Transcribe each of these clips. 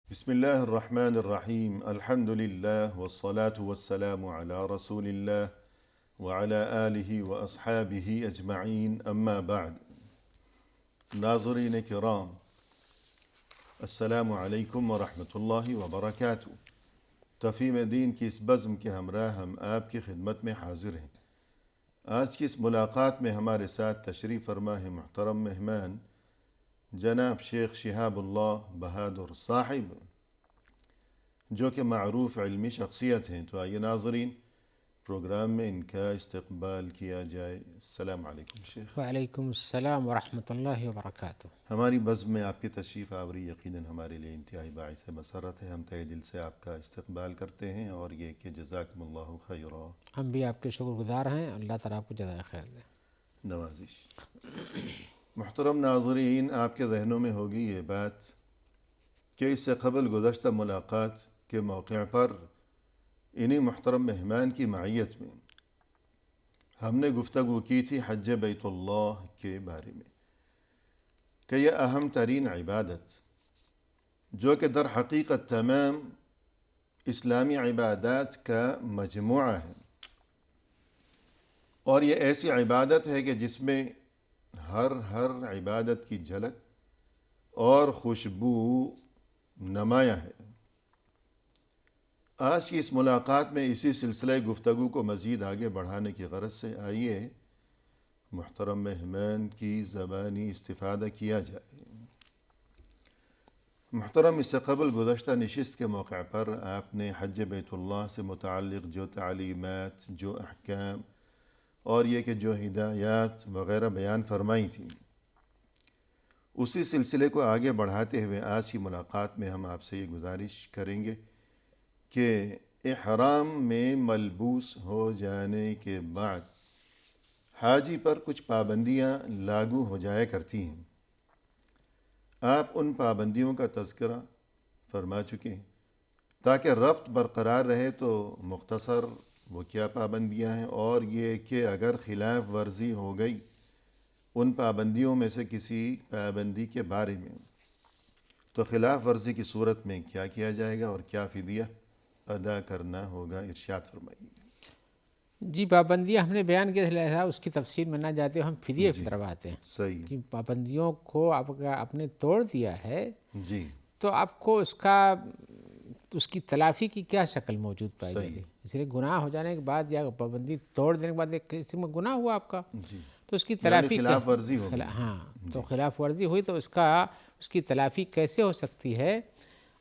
بسم الله الرحمن الرحيم الحمد لله والصلاة والسلام على رسول الله وعلى آله وأصحابه أجمعين أما بعد ناظرین کرام السلام علیکم ورحمۃ اللہ وبرکاتہ۔ تفہیم دین کی اس بزم کے ہمراہ ہم آپ کی خدمت میں حاضر ہیں۔ آج کی اس ملاقات میں ہمارے ساتھ تشریف فرما ہے محترم مہمان جناب شیخ شہاب اللہ بہادر صاحب، جو کہ معروف علمی شخصیت ہیں۔ تو آئیے ناظرین پروگرام میں ان کا استقبال کیا جائے۔ السلام علیکم شیخ۔ وعلیکم السلام ورحمۃ اللہ وبرکاتہ۔ ہماری بزم میں آپ کی تشریف آوری یقیناً ہمارے لیے انتہائی باعث مسرت ہے۔ ہم تہہ دل سے آپ کا استقبال کرتے ہیں اور یہ کہ جزاکم اللہ خیرا۔ ہم بھی آپ کے شکر گزار ہیں، اللہ تعالیٰ آپ کو جزائے خیر دے۔ نوازش۔ محترم ناظرین، آپ کے ذہنوں میں ہوگی یہ بات کہ اس سے قبل گزشتہ ملاقات کے موقع پر انہی محترم مہمان کی معیت میں ہم نے گفتگو کی تھی حج بیت اللہ کے بارے میں، کہ یہ اہم ترین عبادت جو کہ در حقیقت تمام اسلامی عبادات کا مجموعہ ہے، اور یہ ایسی عبادت ہے کہ جس میں ہر عبادت کی جھلک اور خوشبو نمایاں ہے۔ آج کی اس ملاقات میں اسی سلسلہ گفتگو کو مزید آگے بڑھانے کی غرض سے آئیے محترم مہمان کی زبانی استفادہ کیا جائے۔ محترم، اس سے قبل گزشتہ نشست کے موقع پر آپ نے حج بیت اللہ سے متعلق جو تعلیمات، جو احکام اور یہ کہ جو ہدایات وغیرہ بیان فرمائی تھیں، اسی سلسلے کو آگے بڑھاتے ہوئے آج کی ملاقات میں ہم آپ سے یہ گزارش کریں گے کہ احرام میں ملبوس ہو جانے کے بعد حاجی پر کچھ پابندیاں لاگو ہو جایا کرتی ہیں۔ آپ ان پابندیوں کا تذکرہ فرما چکے ہیں۔ تاکہ ربط برقرار رہے تو مختصر وہ کیا پابندیاں ہیں، اور یہ کہ اگر خلاف ورزی ہو گئی ان پابندیوں میں سے کسی پابندی کے بارے میں، تو خلاف ورزی کی صورت میں کیا کیا جائے گا اور کیا فدیہ ادا کرنا ہوگا، ارشاد فرمائیے۔ جی، پابندیاں ہم نے بیان کیا، لہٰذا اس کی تفصیل میں نہ جاتے ہم فدیے کی طرف آتے ہیں۔ صحیح۔ کہ پابندیوں کو آپ نے توڑ دیا ہے جی، تو آپ کو اس کی تلافی کی کیا شکل موجود پائی جاتی ہے؟ اس لیے گناہ ہو جانے کے بعد یا پابندی توڑ دینے کے بعد کسی میں گناہ ہوا آپ کا، جی، تو اس کی یعنی تلافی خلاف ورزی ہوگی۔ ہاں، تو خلاف ورزی ہوئی تو اس کی تلافی کیسے ہو سکتی ہے؟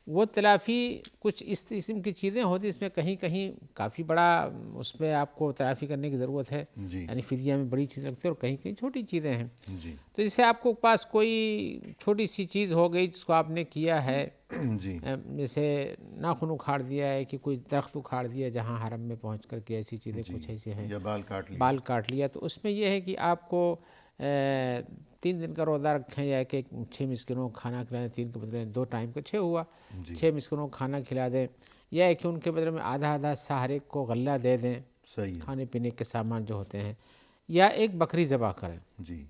وہ تلافی کچھ اس قسم کی چیزیں ہوتی ہیں، اس میں کہیں کہیں کافی بڑا اس پہ آپ کو تلافی کرنے کی ضرورت ہے، جی، یعنی فدیہ میں بڑی چیز لگتی ہے اور کہیں کہیں چھوٹی چیزیں ہیں۔ جی، تو جیسے آپ کو پاس کوئی چھوٹی سی چیز ہو گئی جس کو آپ نے کیا ہے، جی، جیسے ناخن اکھاڑ دیا ہے کہ کوئی درخت اکھاڑ دیا جہاں حرم میں پہنچ کر کے ایسی چیزیں کچھ ایسے ہیں، یا بال کاٹ لیا۔ بال کاٹ لیا، تو اس میں یہ ہے کہ آپ کو 3 دن کا روزہ رکھیں یا کہ 6 مسکینوں کو کھانا کھلائیں، 3 کے بدلے 2 ٹائم کا 6 ہوا، 6 مسکینوں کو کھانا کھلا دیں، یا کہ ان کے بدلے میں آدھا سہارے کو غلہ دے دیں، صحیح ہے۔ کھانے پینے کے سامان جو ہوتے ہیں، یا ایک بکری ذبح کریں۔ جی،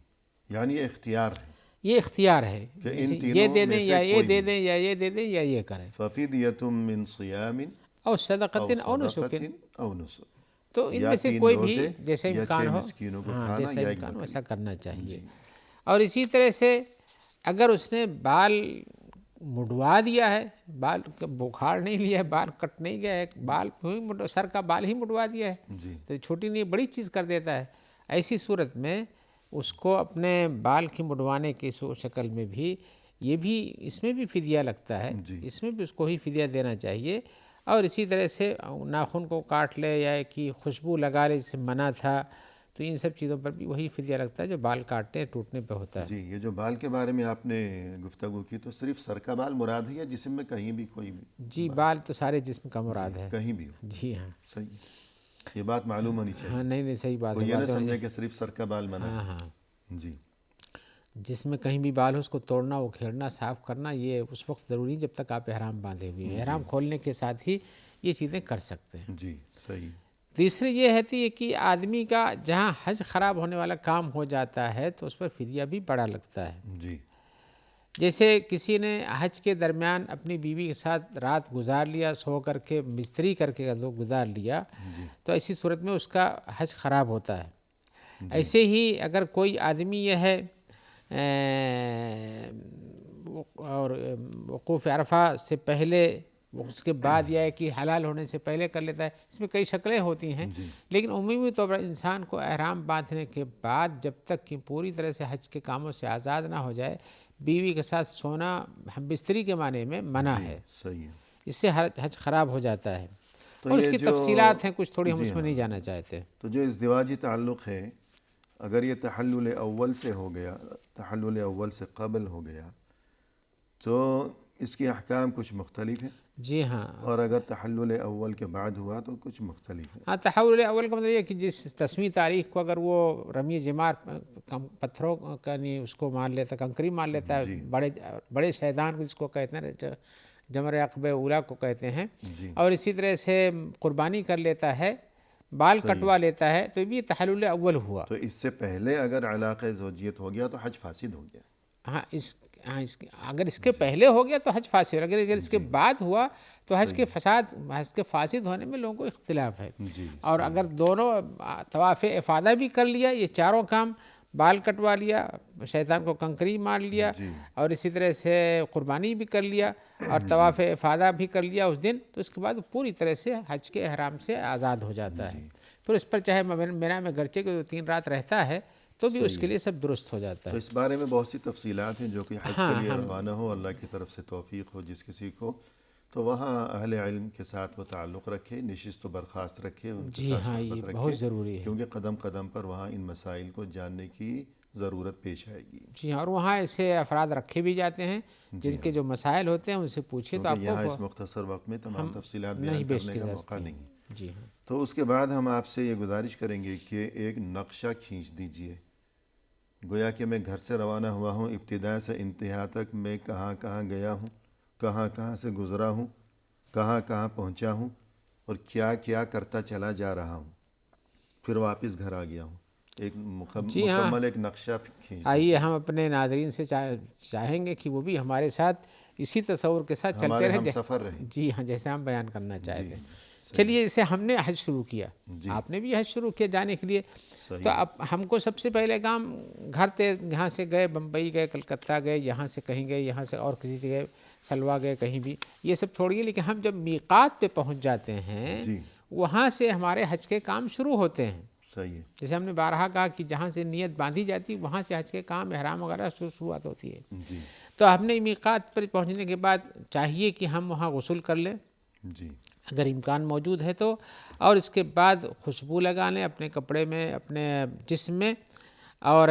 یعنی یہ اختیار ہے یہ اختیار ہے کہ ان یہ تینوں دے میں دیں سے یا یہ کوئی دے بھی۔ دیں یا یہ دے دیں یا یہ کریں، ففدیۃ من صیام اور صدقۃ او او نسک، صدقۃ او نسک، تو ان یا میں سے 3 کوئی بھی روزے جیسے یا امکان 6 ہو، مسکینوں کو ہاں کھانا جیسا یا ایک امکان ہو بکری۔ ویسا کرنا چاہیے۔ جی، اور اسی طرح سے اگر اس نے بال مڈوا دیا ہے، بال بکھاڑ نہیں لیا ہے، بال کٹ نہیں گیا ہے، سر کا بال ہی مڈوا دیا ہے، جی، تو چھوٹی نہیں بڑی چیز کر دیتا ہے، ایسی صورت میں اس کو اپنے بال کی مڈوانے کی شکل میں بھی یہ بھی اس میں بھی فدیہ لگتا ہے، جی، اس میں بھی اس کو ہی فدیہ دینا چاہیے۔ اور اسی طرح سے ناخن کو کاٹ لے یا کہ خوشبو لگا لے جسے منع تھا، تو ان سب چیزوں پر بھی وہی فدیہ لگتا ہے جو بال کاٹنے ٹوٹنے پہ ہوتا ہے۔ جی، یہ جو بال کے بارے میں آپ نے گفتگو کی تو صرف سر کا بال مراد ہے یا جسم میں کہیں بھی کوئی بھی؟ جی، بال تو سارے جسم کا مراد ہے، کہیں بھی ہو۔ جی ہاں، صحیح، یہ بات معلوم ہونی چاہیے۔ ہاں، نہیں صحیح بات وہ ہے، یہ نہ بات ہونی سمجھے چاہیے۔ کہ صرف سر کا بال منع ہاں ہے۔ ہاں، جی، جس میں کہیں بھی بال ہو اس کو توڑنا، اکھیڑنا، صاف کرنا، یہ اس وقت ضروری جب تک آپ احرام باندھے ہوئے ہیں۔ احرام کھولنے کے ساتھ ہی یہ چیزیں کر سکتے ہیں۔ جی، صحیح۔ تیسری یہ ہے کہ آدمی کا جہاں حج خراب ہونے والا کام ہو جاتا ہے تو اس پر فدیہ بھی بڑا لگتا ہے۔ جی، جیسے کسی نے حج کے درمیان اپنی بیوی کے ساتھ رات گزار لیا، سو کر کے مستری کر کے گزار لیا، تو ایسی صورت میں اس کا حج خراب ہوتا ہے۔ ایسے ہی اگر کوئی آدمی یہ ہے اور وقوف عرفہ سے پہلے، اس کے بعد یہ ہے کہ حلال ہونے سے پہلے کر لیتا ہے، اس میں کئی شکلیں ہوتی ہیں، لیکن عمومی طور پر انسان کو احرام باندھنے کے بعد جب تک کہ پوری طرح سے حج کے کاموں سے آزاد نہ ہو جائے، بیوی کے ساتھ سونا ہم بستری کے معنی میں منع ہے، صحیح ہے۔ اس سے حج خراب ہو جاتا ہے۔ تو اور اس یہ کی جو تفصیلات ہیں کچھ تھوڑی، ہم اس میں نہیں جانا چاہتے۔ تو جو ازدواجی تعلق ہے، اگر یہ تحلل اول سے ہو گیا، تحلل اول سے قبل ہو گیا، تو اس کے احکام کچھ مختلف ہیں، جی ہاں، اور اگر تحلل اول کے بعد ہوا تو کچھ مختلف ہے۔ ہاں، تحول اول کا مطلب یہ کہ جس 10ویں تاریخ کو اگر وہ رمی جمار پتھروں کا نہیں اس کو مان لیتا، کنکری مان لیتا ہے، بڑے شیطان کو جس کو کہتے ہیں، جمر عقبہ اولا کو کہتے ہیں، اور اسی طرح سے قربانی کر لیتا ہے، بال کٹوا لیتا ہے، تو یہ تحلل اول ہوا۔ تو اس سے پہلے اگر علاقہ زوجیت ہو گیا تو حج فاسد ہو گیا۔ ہاں، اگر اس کے پہلے ہو گیا تو حج فاسد، اگر اس کے بعد ہوا تو حج کے فاسد ہونے میں لوگوں کو اختلاف ہے۔ اور اگر دونوں طواف افاضہ بھی کر لیا، یہ چاروں کام، بال کٹوا لیا، شیطان کو کنکری مار لیا، اور اسی طرح سے قربانی بھی کر لیا، اور طواف افاضہ بھی کر لیا اس دن، تو اس کے بعد پوری طرح سے حج کے احرام سے آزاد ہو جاتا ہے۔ پھر اس پر چاہے مینا میں گرچہ کہ 3 رات رہتا ہے تو بھی اس کے لیے سب درست ہو جاتا تو ہے۔ اس بارے میں بہت سی تفصیلات ہیں، جو کہ حج کے لیے روانہ ہو، اللہ کی طرف سے توفیق ہو جس کسی کو، تو وہاں اہل علم کے ساتھ وہ تعلق رکھے، نشست و برخاست رکھے، ان کے ساتھ ہاں، یہ صحبت رکھے، بہت ضروری ہے۔ کیونکہ قدم قدم پر وہاں ان مسائل کو جاننے کی ضرورت پیش آئے گی۔ جی ہاں، اور وہاں ایسے افراد رکھے بھی جاتے ہیں جن کے جو مسائل ہوتے ہیں ان سے پوچھیں تو آپ کو یہاں اس مختصر وقت میں تمام تفصیلات بیان کرنے کا موقع نہیں۔ جی ہاں، تو اس کے بعد ہم آپ سے یہ گزارش کریں گے کہ ایک نقشہ کھینچ دیجئے، گویا کہ میں گھر سے روانہ ہوا ہوں، ابتدا سے انتہا تک میں کہاں کہاں گیا ہوں، کہاں کہاں سے گزرا ہوں، کہاں کہاں پہنچا ہوں، اور کیا کیا کرتا چلا جا رہا ہوں، پھر واپس گھر آ گیا ہوں۔ ایک مکمل ایک نقشہ کھینچ۔ آئیے ہم اپنے ناظرین سے چاہیں گے کہ وہ بھی ہمارے ساتھ اسی تصور کے ساتھ چلتے رہیں، ہم سفر رہیں۔ جی ہاں، جیسے ہم بیان کرنا چاہتے ہیں۔ چلیے، جیسے ہم نے حج شروع کیا، آپ نے بھی حج شروع کیا جانے کے لیے، تو اب ہم کو سب سے پہلے کام گھر تھے، یہاں سے گئے بمبئی گئے، کلکتہ گئے، یہاں سے کہیں گئے، یہاں سے اور کسی سے گئے، سلوا گئے، کہیں بھی، یہ سب چھوڑیے، لیکن ہم جب میقات پہ پہنچ جاتے ہیں وہاں سے ہمارے حج کے کام شروع ہوتے ہیں۔ صحیح ہے۔ جیسے ہم نے بارہا کہا کہ جہاں سے نیت باندھی جاتی وہاں سے حج کے کام، احرام وغیرہ شروعات ہوتی ہے۔ تو ہم نے میقات پر پہنچنے کے بعد چاہیے کہ ہم وہاں غسل کر لیں، اگر امکان موجود ہے تو، اور اس کے بعد خوشبو لگا لیں اپنے کپڑے میں، اپنے جسم میں، اور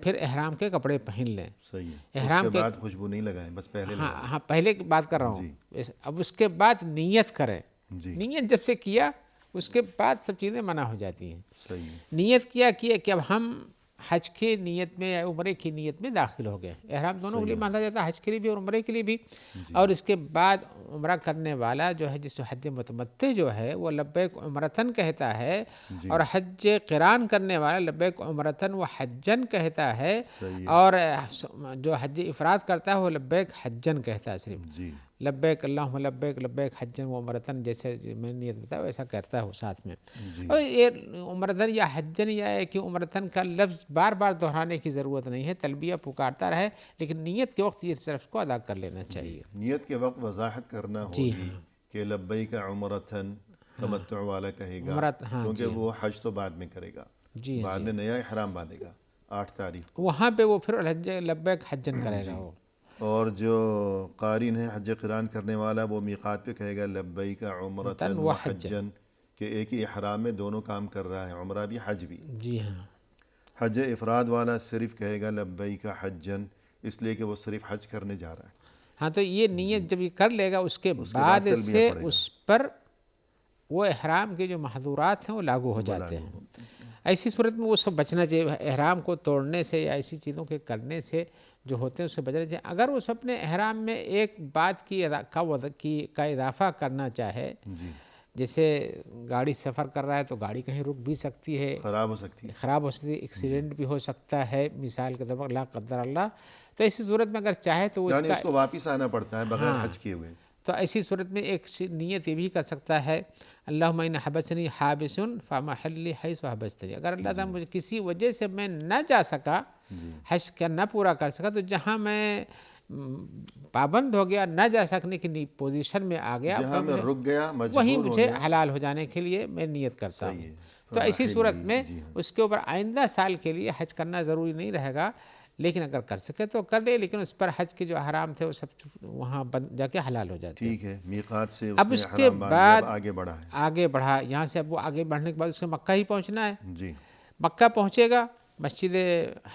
پھر احرام کے کپڑے پہن لیں۔ صحیح ہے۔ احرام کے بعد خوشبو نہیں لگائیں، بس پہلے لگائیں۔ ہاں، پہلے کی بات کر رہا ہوں۔ اب اس کے بعد نیت کریں، نیت جب سے کیا اس کے بعد سب چیزیں منع ہو جاتی ہیں۔ صحیح ہے۔ نیت کیا کہ اب ہم حج کی نیت میں یا عمرے کی نیت میں داخل ہو گئے، احرام دونوں کے لیے باندھا جاتا ہے، حج کے لیے بھی اور عمرے کے لیے بھی۔ اور اس کے بعد عمرہ کرنے والا جو ہے، جس حج متمتع جو ہے، وہ لبیک عمرتن کہتا ہے، اور حج قران کرنے والا لبیک عمرتن و حجن کہتا ہے، اور جو حج افراد کرتا ہے وہ لبیک حجن کہتا ہے صرف، لبیک اللہم لبیک لبیک حجن و عمرتن، جیسے میں نے نیت بتایا ویسا کرتا ہے وہ ساتھ میں۔ اور یہ عمرتن یا حجن یا ہے کہ عمرتن کا لفظ بار بار دہرانے کی ضرورت نہیں ہے، تلبیہ پکارتا رہے، لیکن نیت کے وقت یہ صرف کو ادا کر لینا چاہیے۔ نیت کے وقت وضاحت کرنا ہوگی کہ لبیک عمرتن تمتع والا کہے گا، کیونکہ وہ حج تو بعد میں کرے گا، بعد میں نیا احرام باندھے گا 8 تاریخ کو، وہاں پہ وہ پھر لبیک حجن کرے گا وہ۔ اور جو قارن ہے حج قران کرنے والا، وہ میقات پہ کہے گا لبیک عمرتن و حجن، کہ ایک ہی احرام میں دونوں کام کر رہا ہے، عمرہ بھی حج بھی۔ جی ہاں۔ حج افراد والا صرف کہے گا لبیک حجن، اس لیے کہ وہ صرف حج کرنے جا رہا ہے۔ ہاں، تو یہ نیت جب یہ کر لے گا اس کے بعد سے اس پر وہ احرام کے جو محظورات ہیں وہ لاگو ہو جاتے ہیں۔ ایسی صورت میں وہ سب بچنا چاہیے، احرام کو توڑنے سے یا ایسی چیزوں کے کرنے سے جو ہوتے ہیں اس سے بچنا چاہیے۔ اگر اس اپنے احرام میں ایک بات کا اضافہ کرنا چاہے، جیسے گاڑی سفر کر رہا ہے تو گاڑی کہیں رک بھی سکتی ہے، خراب ہو سکتی ہے، ایکسیڈنٹ بھی ہو سکتا ہے، مثال کے طور پر لا قدر اللہ، تو ایسی صورت میں اگر چاہے تو وہ اس یعنی کا اس کو واپس آنا پڑتا ہے بغیر حج کیے ہوئے. تو ایسی صورت میں ایک نیت یہ بھی کر سکتا ہے اللہم ان حبسنی حابس فمحلی حیث حبستنی. اگر اللہ تعالیٰ مجھے کسی وجہ سے میں نہ جا سکا، حج کا نہ پورا کر سکا، تو جہاں میں پابند ہو گیا، نہ جا سکنے کی پوزیشن میں آ گیا، جہاں میں رک گیا، وہیں مجبور ہو مجھے گیا. حلال ہو جانے کے لیے میں نیت کرتا ہوں. صحیح ہے. تو ایسی صورت میں جی ہاں. اس کے اوپر آئندہ سال کے لیے حج کرنا ضروری نہیں رہے گا، لیکن اگر کر سکے تو کر لے، لیکن اس پر حج کے جو حرام تھے وہ سب وہاں جا کے حلال ہو جاتے ہیں. ٹھیک ہے، میقات سے اب اس اس نے کے حرام باندھ بعد لیا، اب آگے بڑھا ہے. آگے بڑھا، یہاں سے اب وہ آگے بڑھنے کے بعد اس کو مکہ ہی پہنچنا ہے. جی. مکہ پہنچے گا، مسجد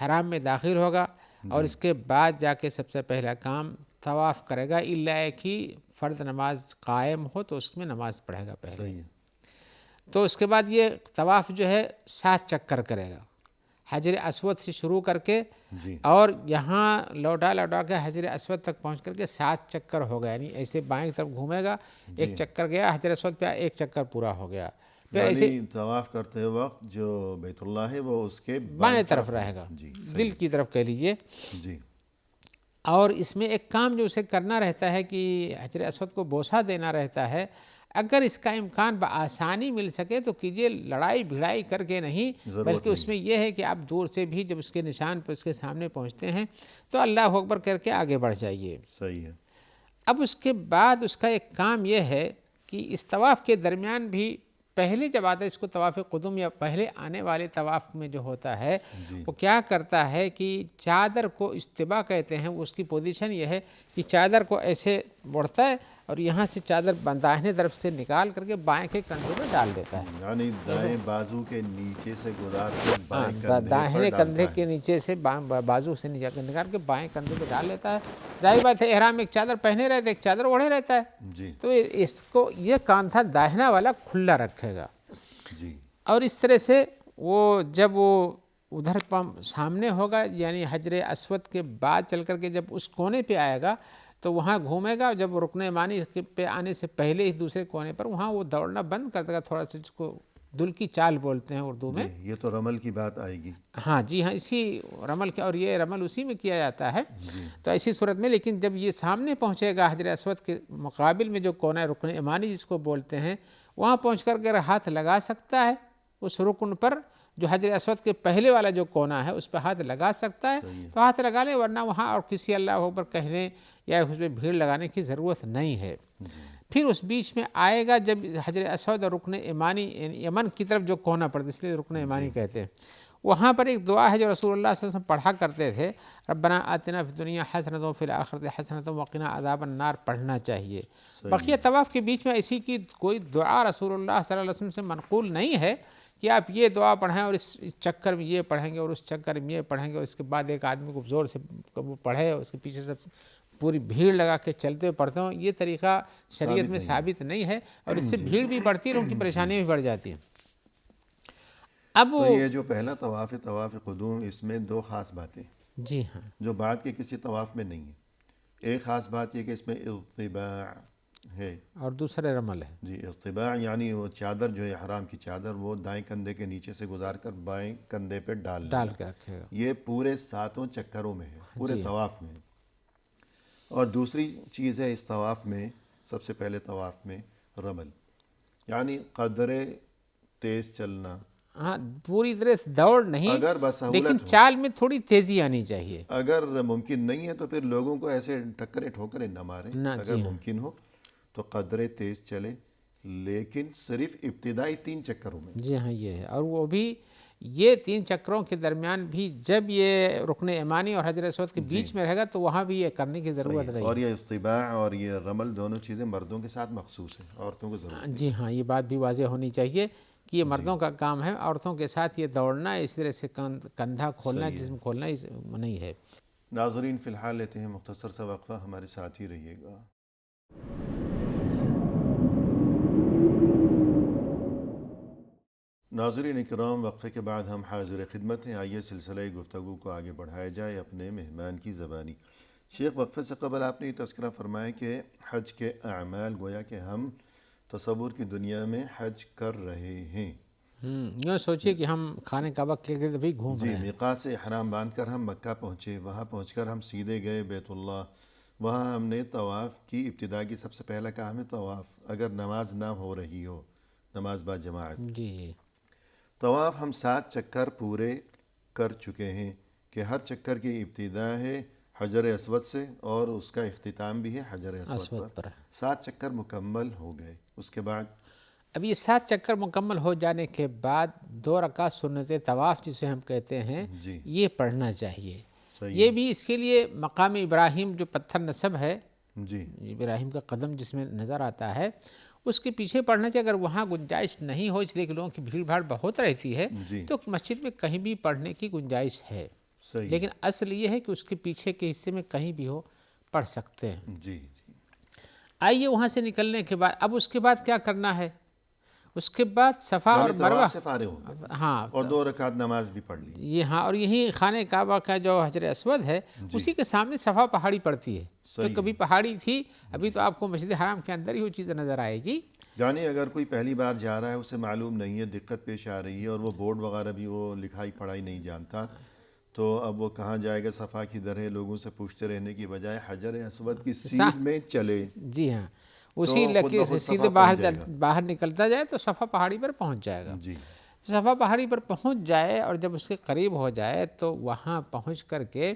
حرام میں داخل ہوگا، اور اس کے بعد جا کے سب سے پہلا کام طواف کرے گا، الا کہ فرض نماز قائم ہو تو اس میں نماز پڑھے گا پہلے. صحیح ہے. تو اس کے بعد یہ طواف جو ہے 7 چکر کرے گا، حجر اسود سے شروع کر کے، جی. اور یہاں لوٹا کے حجر اسود تک پہنچ کر کے 7 چکر ہو گیا. یعنی ایسے بائیں طرف گھومے گا، ایک چکر گیا حجر اسود پہ، ایک چکر پورا ہو گیا. پھر ایسے یعنی طواف کرتے وقت جو بیت اللہ ہے وہ اس کے بائیں طرف رہے گا، جی. دل کی طرف کہہ لیجئے. جی. اور اس میں ایک کام جو اسے کرنا رہتا ہے کہ حجر اسود کو بوسہ دینا رہتا ہے. اگر اس کا امکان بآسانی مل سکے تو کیجئے، لڑائی بھڑائی کر کے نہیں، بلکہ اس میں یہ ہے کہ آپ دور سے بھی جب اس کے نشان پہ اس کے سامنے پہنچتے ہیں تو اللہ اکبر کر کے آگے بڑھ جائیے. صحیح ہے. اب اس کے بعد اس کا ایک کام یہ ہے کہ اس طواف کے درمیان بھی پہلے جب آتا ہے اس کو طواف قدوم یا پہلے آنے والے طواف میں جو ہوتا ہے وہ کیا کرتا ہے کہ چادر کو استباء کہتے ہیں. اس کی پوزیشن یہ ہے کہ چادر کو ایسے بڑھتا ہے اور یہاں سے چادر داہنے طرف سے نکال کر کے بائیں کے کندھے میں ڈال دیتا ہے. یعنی دائیں بازو کے نیچے سے گزار کر بائیں کندھے داہنے پر کندھے ڈالتا کے نیچے سے بازو سے نکال کے بائیں کندھے پہ ڈال لیتا ہے. ظاہر بات ہے احرام ایک چادر پہنے رہتا ہے، ایک چادر اوڑھے رہتا ہے، جی. تو اس کو یہ کاندھا داہنا والا کھلا رکھے گا. جی. اور اس طرح سے وہ جب وہ ادھر سامنے ہوگا، یعنی حجر اسود کے بعد چل کر کے جب اس کونے پہ آئے گا تو وہاں گھومے گا. جب رکن یمانی پہ آنے سے پہلے ہی دوسرے کونے پر وہاں وہ دوڑنا بند کر دے گا، تھوڑا سا جس کو دل کی چال بولتے ہیں اردو میں. یہ تو رمل کی بات آئے گی. ہاں جی ہاں، اسی رمل کے، اور یہ رمل اسی میں کیا جاتا ہے. تو ایسی صورت میں لیکن جب یہ سامنے پہنچے گا حجر اسود کے مقابل میں جو کونا ہے رکن یمانی جس کو بولتے ہیں، وہاں پہنچ کر کے ہاتھ لگا سکتا ہے اس رکن پر، جو حجر اسود کے پہلے والا جو کونا ہے اس پہ ہاتھ لگا سکتا ہے تو ہاتھ لگا لے، ورنہ وہاں اور کسی اللہ اکبر کہنے یا اس پہ بھیڑ لگانے کی ضرورت نہیں ہے. پھر اس بیچ میں آئے گا جب حجر اسود اور رکن یمانی، یمن کی طرف جو کونا پڑتا ہے اس لیے رکن یمانی کہتے ہیں، وہاں پر ایک دعا ہے جو رسول اللہ صلی اللہ علیہ وسلم پڑھا کرتے تھے، ربنا آتنا فی الدنیا حسنۃ وفی الآخرۃ حسنۃ وقنا عذاب النار، پڑھنا چاہیے. بقیہ طواف کے بیچ میں ایسی کی کوئی دعا رسول اللہ صلی اللہ علیہ وسلم سے منقول نہیں ہے کہ آپ یہ دعا پڑھیں اور اس چکر میں یہ پڑھیں گے اور اس چکر میں یہ پڑھیں گے، اور اس کے بعد ایک آدمی کو زور سے وہ پڑھے اور اس کے پیچھے سب پوری بھیڑ لگا کے چلتے پڑھتے ہوں. یہ طریقہ شریعت میں ثابت نہیں ہے، اور اس سے بھیڑ بھی بڑھتی ہے اور ان کی پریشانی بھی بڑھ جاتی ہے. اب تو یہ جو پہلا طواف ہے طواف قدوم، اس میں 2 خاص باتیں جی ہاں جو بعد کے کسی طواف میں نہیں ہے. ایک خاص بات یہ کہ اس میں اضطباع ہے اور دوسرے رمل ہے. جی. اضطباع یعنی وہ چادر جو ہے احرام کی چادر وہ دائیں کندھے کے نیچے سے گزار کر بائیں کندھے پہ ڈال کے رکھے گا. یہ پورے 7 چکروں میں ہے، پورے طواف میں. اور دوسری چیز ہے اس طواف میں، سب سے پہلے طواف میں رمل، یعنی قدر تیز چلنا. ہاں پوری طرح دوڑ نہیں، اگر بسہولت لیکن چال میں تھوڑی تیزی آنی چاہیے. اگر ممکن نہیں ہے تو پھر لوگوں کو ایسے ٹکرے ٹھوکرے نہ ماریں. اگر ممکن ہو تو قدر تیز چلے، لیکن صرف ابتدائی 3 چکروں میں. جی ہاں یہ ہے، اور وہ بھی یہ 3 چکروں کے درمیان بھی جب یہ رکن یمانی اور حجر اسود کے بیچ میں رہے گا تو وہاں بھی یہ کرنے کی ضرورت نہیں. اور یہ اضطباع اور یہ رمل دونوں چیزیں مردوں کے ساتھ مخصوص ہیں، عورتوں کو ضرورت نہیں. جی ہاں یہ بات بھی واضح ہونی چاہیے کہ یہ مردوں کا کام ہے، عورتوں کے ساتھ یہ دوڑنا، اس طرح سے کندھا کھولنا، جسم کھولنا نہیں ہے. ناظرین فی الحال لیتے ہیں مختصر سا وقفہ، ہمارے ساتھ ہی رہیے گا. ناظرین اکرام، وقفے کے بعد ہم حاضر خدمت ہیں. آئیے سلسلہ گفتگو کو آگے بڑھایا جائے اپنے مہمان کی زبانی. شیخ، وقفے سے قبل آپ نے یہ تذکرہ فرمایا کہ حج کے اعمال گویا کہ ہم تصور کی دنیا میں حج کر رہے ہیں، یوں سوچیے کہ ہم خانہ کعبہ کے گرد بھی گھوم جی رہے ہیں. میقات سے احرام باندھ کر ہم مکہ پہنچے، وہاں پہنچ کر ہم سیدھے گئے بیت اللہ. وہاں ہم نے طواف کی. ابتدا کی سب سے پہلا کام ہے طواف، اگر نماز نہ ہو رہی ہو، نماز با جماعت. جی جی طواف ہم 7 چکر پورے کر چکے ہیں کہ ہر چکر کی ابتدا ہے حجر اسود سے اور اس کا اختتام بھی ہے حجر اسود پر. 7 چکر مکمل ہو گئے. اس کے بعد اب یہ 7 چکر مکمل ہو جانے کے بعد 2 رکعت سنت طواف جسے ہم کہتے ہیں جی یہ پڑھنا چاہیے. صحیح. یہ بھی اس کے لیے مقام ابراہیم جو پتھر نصب ہے، جی ابراہیم کا قدم جس میں نظر آتا ہے، اس کے پیچھے پڑھنا چاہیے. اگر وہاں گنجائش نہیں ہو اس لیے کہ لوگوں کی بھیڑ بھاڑ بہت رہتی ہے جی تو مسجد میں کہیں بھی پڑھنے کی گنجائش ہے، صحیح. لیکن اصل یہ ہے کہ اس کے پیچھے کے حصے میں کہیں بھی ہو پڑھ سکتے ہیں. جی جی آئیے وہاں سے نکلنے کے بعد اب اس کے بعد کیا کرنا ہے؟ اس کے بعد صفا اور یعنی مروہ. طواف سے فارغ ہو گئے ہاں اور 2 رکعت نماز بھی پڑھ لی. یہ ہاں، اور یہی خانہ کعبہ کا جو حجر اسود ہے اسی کے سامنے صفا پہاڑی پڑتی ہے. تو صحیح. کبھی پہاڑی تھی، ابھی تو آپ کو مسجد حرام کے اندر ہی وہ چیز نظر آئے گی. یعنی اگر کوئی پہلی بار جا رہا ہے، اسے معلوم نہیں ہے، دقت پیش آ رہی ہے اور وہ بورڈ وغیرہ بھی وہ لکھائی پڑھائی نہیں جانتا، تو اب وہ کہاں جائے گا؟ صفا کی در ہے، لوگوں سے پوچھتے رہنے کی بجائے حجر اسود کی سیدھ میں چلے. جی ہاں، اسی خود لکیر بخود سے صفا سیدھے پہنچ جائے گا. باہر نکلتا جائے تو صفا پہاڑی پر پہنچ جائے گا. جی صفا پہاڑی پر پہنچ جائے اور جب اس کے قریب ہو جائے تو وہاں پہنچ کر کے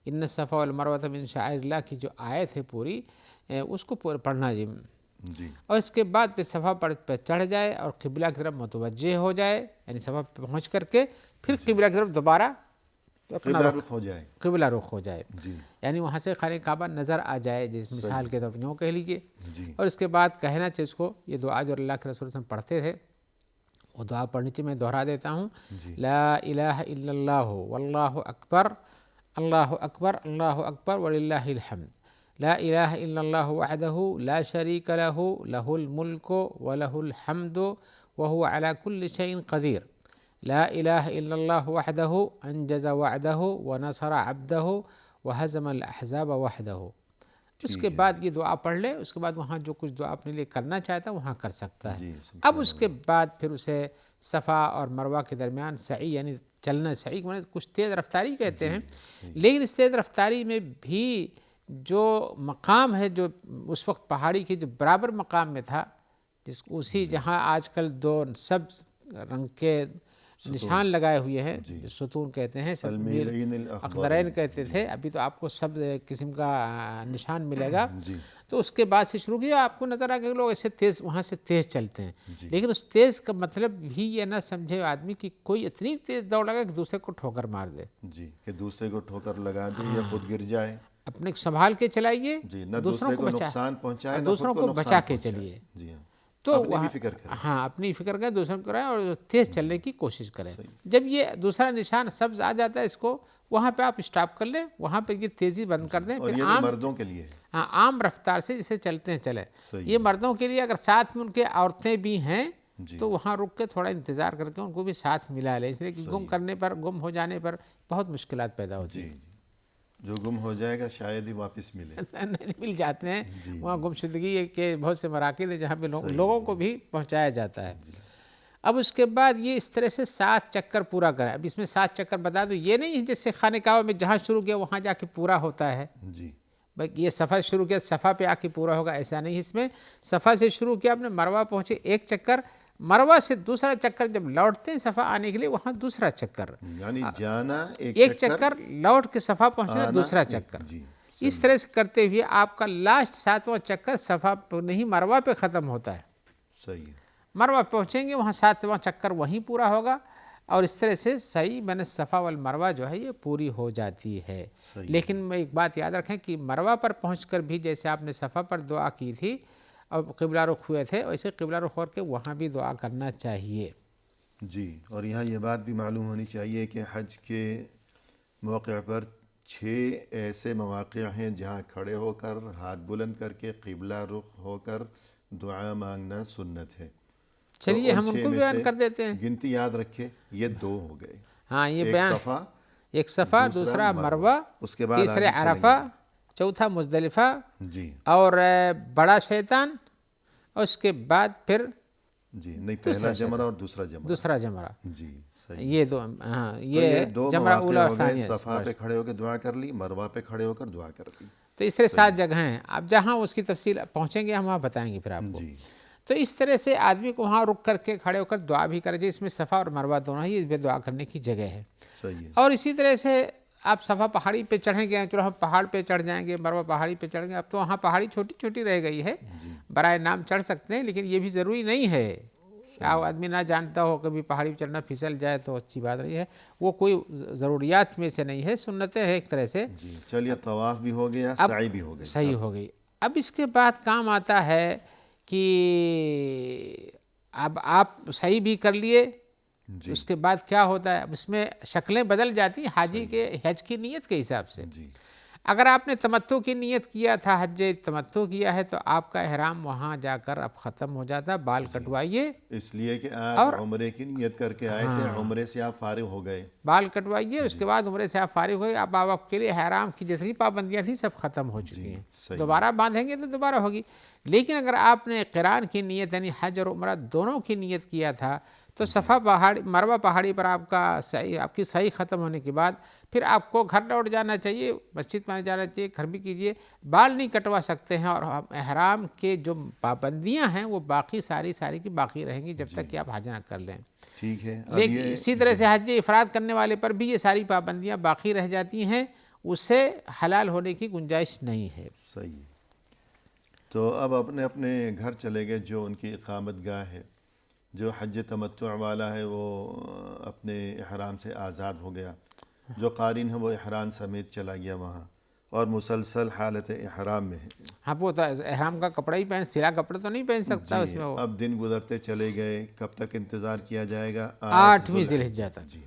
ان الصفا والمروۃ من شعائر اللہ کی جو آیت ہے پوری، اس کو پڑھنا. جی اور اس کے بعد پھر صفا پہ چڑھ جائے اور قبلہ کی طرف متوجہ ہو جائے، یعنی صفا پہ پہنچ کر کے پھر قبلہ کی طرف دوبارہ اپنا قبلہ رخ ہو جائے. قبلہ رخ ہو جائے، جی یعنی وہاں سے خانہ کعبہ نظر آ جائے، جس مثال کے طور پر یوں کہہ لیجیے. جی اور اس کے بعد کہنا چاہیے اس کو یہ دعا جو اللہ کے رسول صلی اللہ علیہ وسلم پڑھتے تھے، وہ دعا پڑھنی چاہیے. میں دہرا دیتا ہوں: جی لا الہ الا اللہ واللہ اکبر، اللہ اکبر، اللہ اکبر وللہ الحمد، لا الہ الا اللہ وحدہ لا شریک لہ، لہ الملک ولہ الحمد وہو علی کل شیء قدیر، لا الہ الا اللہ وحدہ انجز وعدہ ونصر عبدہ وہزم الاحزاب وحدہ. اس کے بعد یہ دعا پڑھ لے. اس کے بعد وہاں جو کچھ دعا اپنے لیے کرنا چاہتا ہے وہاں کر سکتا ہے. جی اب اس کے بعد پھر اسے صفا اور مروہ کے درمیان سعی، یعنی چلنا، سعی کو کچھ تیز رفتاری کہتے ہیں، لیکن اس تیز رفتاری میں بھی جو مقام ہے، جو اس وقت پہاڑی کے جو برابر مقام میں تھا، اسی جہاں آج کل 2 سبز رنگ کے نشان لگائے ہوئے ہیں، ستون کہتے ہیں، اخضرین کہتے تھے، ابھی تو آپ کو سب قسم کا نشان ملے گا. تو اس کے بعد سے شروع کیا، آپ کو نظر آ کہ لوگ ایسے تیز وہاں سے تیز چلتے ہیں. لیکن اس تیز کا مطلب بھی یہ نہ سمجھے آدمی کہ کوئی اتنی تیز دوڑ لگا کہ دوسرے کو ٹھوکر مار دے. جی کہ دوسرے کو ٹھوکر لگا دے یا خود گر جائے. اپنے کو سنبھال کے چلائیے، نہ دوسرے کو نقصان پہنچائے، دوسروں کو بچا کے چلیے. جی ہاں، تو اپنی بھی فکر کریں. ہاں، اپنی فکر کریں، دوسروں کو کریں اور تیز چلنے کی کوشش کریں. جب یہ دوسرا نشان سبز آ جاتا ہے، اس کو وہاں پہ آپ اسٹاپ کر لیں، وہاں پہ یہ تیزی بند کر دیں. اور پھر یہ مردوں کے لیے عام رفتار سے جسے چلتے ہیں چلیں. یہ مردوں کے لیے. اگر ساتھ میں ان کے عورتیں بھی ہیں تو وہاں رک کے تھوڑا انتظار کر کے ان کو بھی ساتھ ملا لیں، اس لیے کہ گم ہو جانے پر بہت مشکلات پیدا ہوتی ہیں. جو گم ہو جائے گا شاید ہی واپس ملے. نہیں مل جاتے ہیں. وہاں گمشدگی کے بہت سے مراکز ہیں جہاں پہ لوگوں کو بھی پہنچایا جاتا ہے. اب اس کے بعد یہ اس طرح سے 7 چکر پورا کریں. اب اس میں 7 چکر بتا دو، یہ نہیں جس سے خانہ کعبہ میں جہاں شروع کیا وہاں جا کے پورا ہوتا ہے. جی بھائی یہ صفا شروع کیا صفا پہ آ کے پورا ہوگا، ایسا نہیں. اس میں صفا سے شروع کیا، آپ نے مروہ پہنچے 1 چکر، مروہ سے دوسرا چکر جب لوٹتے ہیں صفا آنے کے لیے وہاں دوسرا چکر، یعنی جانا 1 چکر، لوٹ کے صفا پہنچنا دوسرا چکر. اس طرح سے کرتے ہوئے آپ کا لاسٹ 7واں چکر صفا پہ نہیں مروہ پہ ختم ہوتا ہے. صحیح ہے. مروہ پہنچیں گے وہاں 7واں چکر وہیں پورا ہوگا. اور اس طرح سے صحیح میں نے صفا والمروہ جو ہے یہ پوری ہو جاتی ہے. لیکن میں ایک بات یاد رکھیں کہ مروہ پر پہنچ کر بھی جیسے آپ نے صفا پر دعا کی تھی اور قبلہ رخ ہوئے تھے، ویسے قبلہ رخ ہو کے وہاں بھی دعا کرنا چاہیے. جی اور یہاں یہ بات بھی معلوم ہونی چاہیے کہ حج کے موقع پر 6 ایسے مواقع ہیں جہاں کھڑے ہو کر ہاتھ بلند کر کے قبلہ رخ ہو کر دعا مانگنا سنت ہے. چلیے ہم ان کو بیان کر دیتے ہیں. گنتی یاد رکھے، یہ 2 ہو گئے. ہاں یہ بیان، ایک صفا، دوسرا مروہ، اس کے بعد تیسرے عرفہ، چوتھا مزدلفہ جی اور بڑا شیطان، اور اس کے بعد پھر جی نہیں، پہلا جمرہ اور دوسرا جمرہ. دوسرا جمرہ جی صحیح. یہ دو، ہاں تو یہ دو جمرہ اولا مواقع اور ہو گئے، ثانیہ. صفا پہ کھڑے ہو کے دعا کر لی، مروہ پہ کھڑے ہو کر دعا کر لی. تو اس طرح 7 جگہیں ہیں. اب جہاں اس کی تفصیل پہنچیں گے ہم وہاں بتائیں گے پھر آپ کو. جی تو اس طرح سے آدمی کو وہاں رک کر کے کھڑے ہو کر دعا بھی کرے. اس میں صفا اور مروہ دونوں ہی اس پہ دعا کرنے کی جگہ ہے. صحیح ہے. اور اسی طرح سے آپ صفا پہاڑی پہ چڑھیں گے، چلو ہم پہاڑ پہ چڑھ جائیں گے، مروہ پہاڑی پہ چڑھ گئے. اب تو وہاں پہاڑی چھوٹی چھوٹی رہ گئی ہے، برائے نام چڑھ سکتے ہیں، لیکن یہ بھی ضروری نہیں ہے. آدمی نہ جانتا ہو کبھی پہاڑی پہ چڑھنا پھسل جائے تو اچھی بات نہیں ہے. وہ کوئی ضروریات میں سے نہیں ہے، سنتیں ہیں ایک طرح سے. جی چلیے، طواف بھی ہو گیا، سعی بھی ہو گئی. صحیح ہو گئی. اب اس کے بعد کام آتا ہے کہ اب آپ صحیح بھی کر لیے، اس کے بعد کیا ہوتا ہے؟ اب اس میں شکلیں بدل جاتی ہیں حاجی کے حج کی نیت کے حساب سے. جی اگر آپ نے تمتع کی نیت کیا تھا، حج تمتع کیا ہے، تو آپ کا احرام وہاں جا کر اب ختم ہو جاتا. بال کٹوائیے، اس لیے کہ آپ عمرے کی نیت کر کے آئے تھے، عمرے سے آپ فارغ ہو گئے. بال کٹوائیے، اس کے بعد عمرے سے آپ فارغ ہوئے. اب آپ کے لیے احرام کی جتنی پابندیاں تھیں سب ختم ہو چکی ہیں. دوبارہ باندھیں گے تو دوبارہ ہوگی. لیکن اگر آپ نے قران کی نیت یعنی حج اور عمرہ دونوں کی نیت کیا تھا، تو صفا پہاڑی مروہ پہاڑی پر آپ کی صحیح ختم ہونے کے بعد پھر آپ کو گھر لوٹ جانا چاہیے، مسجد میں جانا چاہیے، گھر بھی کیجیے. بال نہیں کٹوا سکتے ہیں. اور احرام کے جو پابندیاں ہیں وہ باقی ساری کی باقی رہیں گی جب تک کہ آپ حج نہ کر لیں. ٹھیک ہے. لیکن اسی طرح سے حج افراد کرنے والے پر بھی یہ ساری پابندیاں باقی رہ جاتی ہیں، اسے حلال ہونے کی گنجائش نہیں ہے. صحیح. تو اب اپنے گھر چلے گئے. جو ان کی اقامت گاہ ہے، جو حج تمتع والا ہے، وہ اپنے احرام سے آزاد ہو گیا. جو قارن ہے وہ احرام سمیت چلا گیا وہاں، اور مسلسل حالت احرام میں ہے. ہاں وہ تو احرام کا کپڑا ہی پہن، سلا کپڑا تو نہیں پہن سکتا اس میں. وہ اب دن گزرتے چلے گئے. کب تک انتظار کیا جائے گا؟ 8ویں ذی الحجہ تک. جی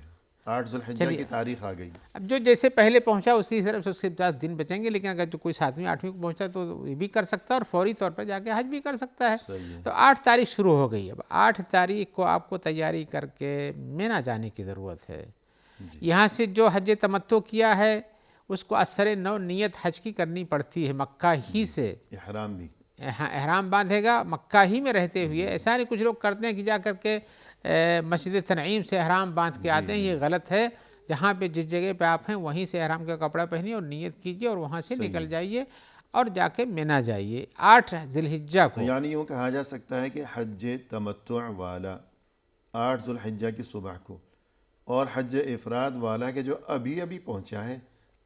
8 ذی الحجہ کی تاریخ آ گئی. اب جو جیسے پہلے پہنچا اسی طرح سے اس کے 10 دن بچیں گے. لیکن اگر جو کوئی 7ویں 8ویں کو پہنچا تو یہ بھی کر سکتا ہے، اور فوری طور پر جا کے حج بھی کر سکتا ہے. تو 8 تاریخ شروع ہو گئی. اب 8 تاریخ کو آپ کو تیاری کر کے مینا جانے کی ضرورت ہے. یہاں سے جو حج تمتع کیا ہے اس کو اثر نو نیت حج کی کرنی پڑتی ہے مکہ ہی سے. احرام بھی احرام باندھے گا مکہ ہی میں رہتے ہوئے. ایسا نہیں کچھ لوگ کرتے ہیں کہ جا کر کے مسجد تنعیم سے احرام باندھ کے آتے ہیں. یہ غلط ہے. جہاں پہ جس جگہ پہ آپ ہیں وہیں سے احرام کا کپڑا پہنیے اور نیت کیجیے، اور وہاں سے نکل جائیے اور جا کے مینا جائیے 8 ذی الحجہ کو. یعنی یوں کہا جا سکتا ہے کہ حج تمتع والا 8 ذی الحجہ کی صبح کو، اور حج افراد والا کے جو ابھی پہنچا ہے،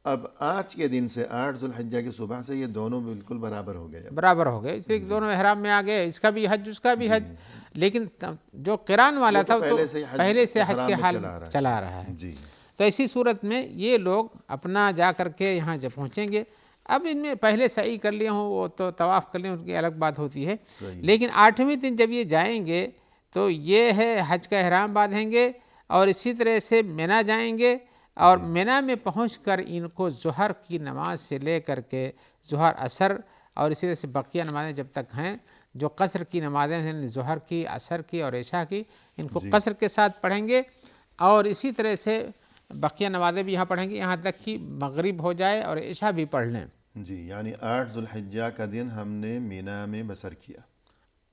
اب آج کے دن سے 8 ذی الحجہ کی صبح سے یہ دونوں بالکل برابر ہو گئے. برابر ہو گئے، اس لیے دونوں احرام میں آ گئے. اس کا بھی حج، اس کا بھی حج. لیکن جو قران والا تھا وہ پہلے سے حج کے حال چلا رہا ہے. جی. تو ایسی صورت میں یہ لوگ اپنا جا کر کے یہاں جب پہنچیں گے، اب ان میں پہلے سعی کر لیے ہوں وہ تو طواف کر لیں، ان کی الگ بات ہوتی ہے. لیکن 8ویں دن جب یہ جائیں گے تو یہ ہے حج کا احرام باندھیں گے، اور اسی طرح سے مینا جائیں گے. اور مینا میں پہنچ کر ان کو ظہر کی نماز سے لے کر کے ظہر عصر اور اسی طرح سے بقیہ نمازیں جب تک ہیں، جو قصر کی نمازیں ہیں، ظہر کی، عصر کی اور عشاء کی، ان کو قصر کے ساتھ پڑھیں گے. اور اسی طرح سے بقیہ نمازیں بھی یہاں پڑھیں گے یہاں تک کہ مغرب ہو جائے اور عشاء بھی پڑھ لیں. جی یعنی 8 ذی الحجہ کا دن ہم نے مینا میں بسر کیا.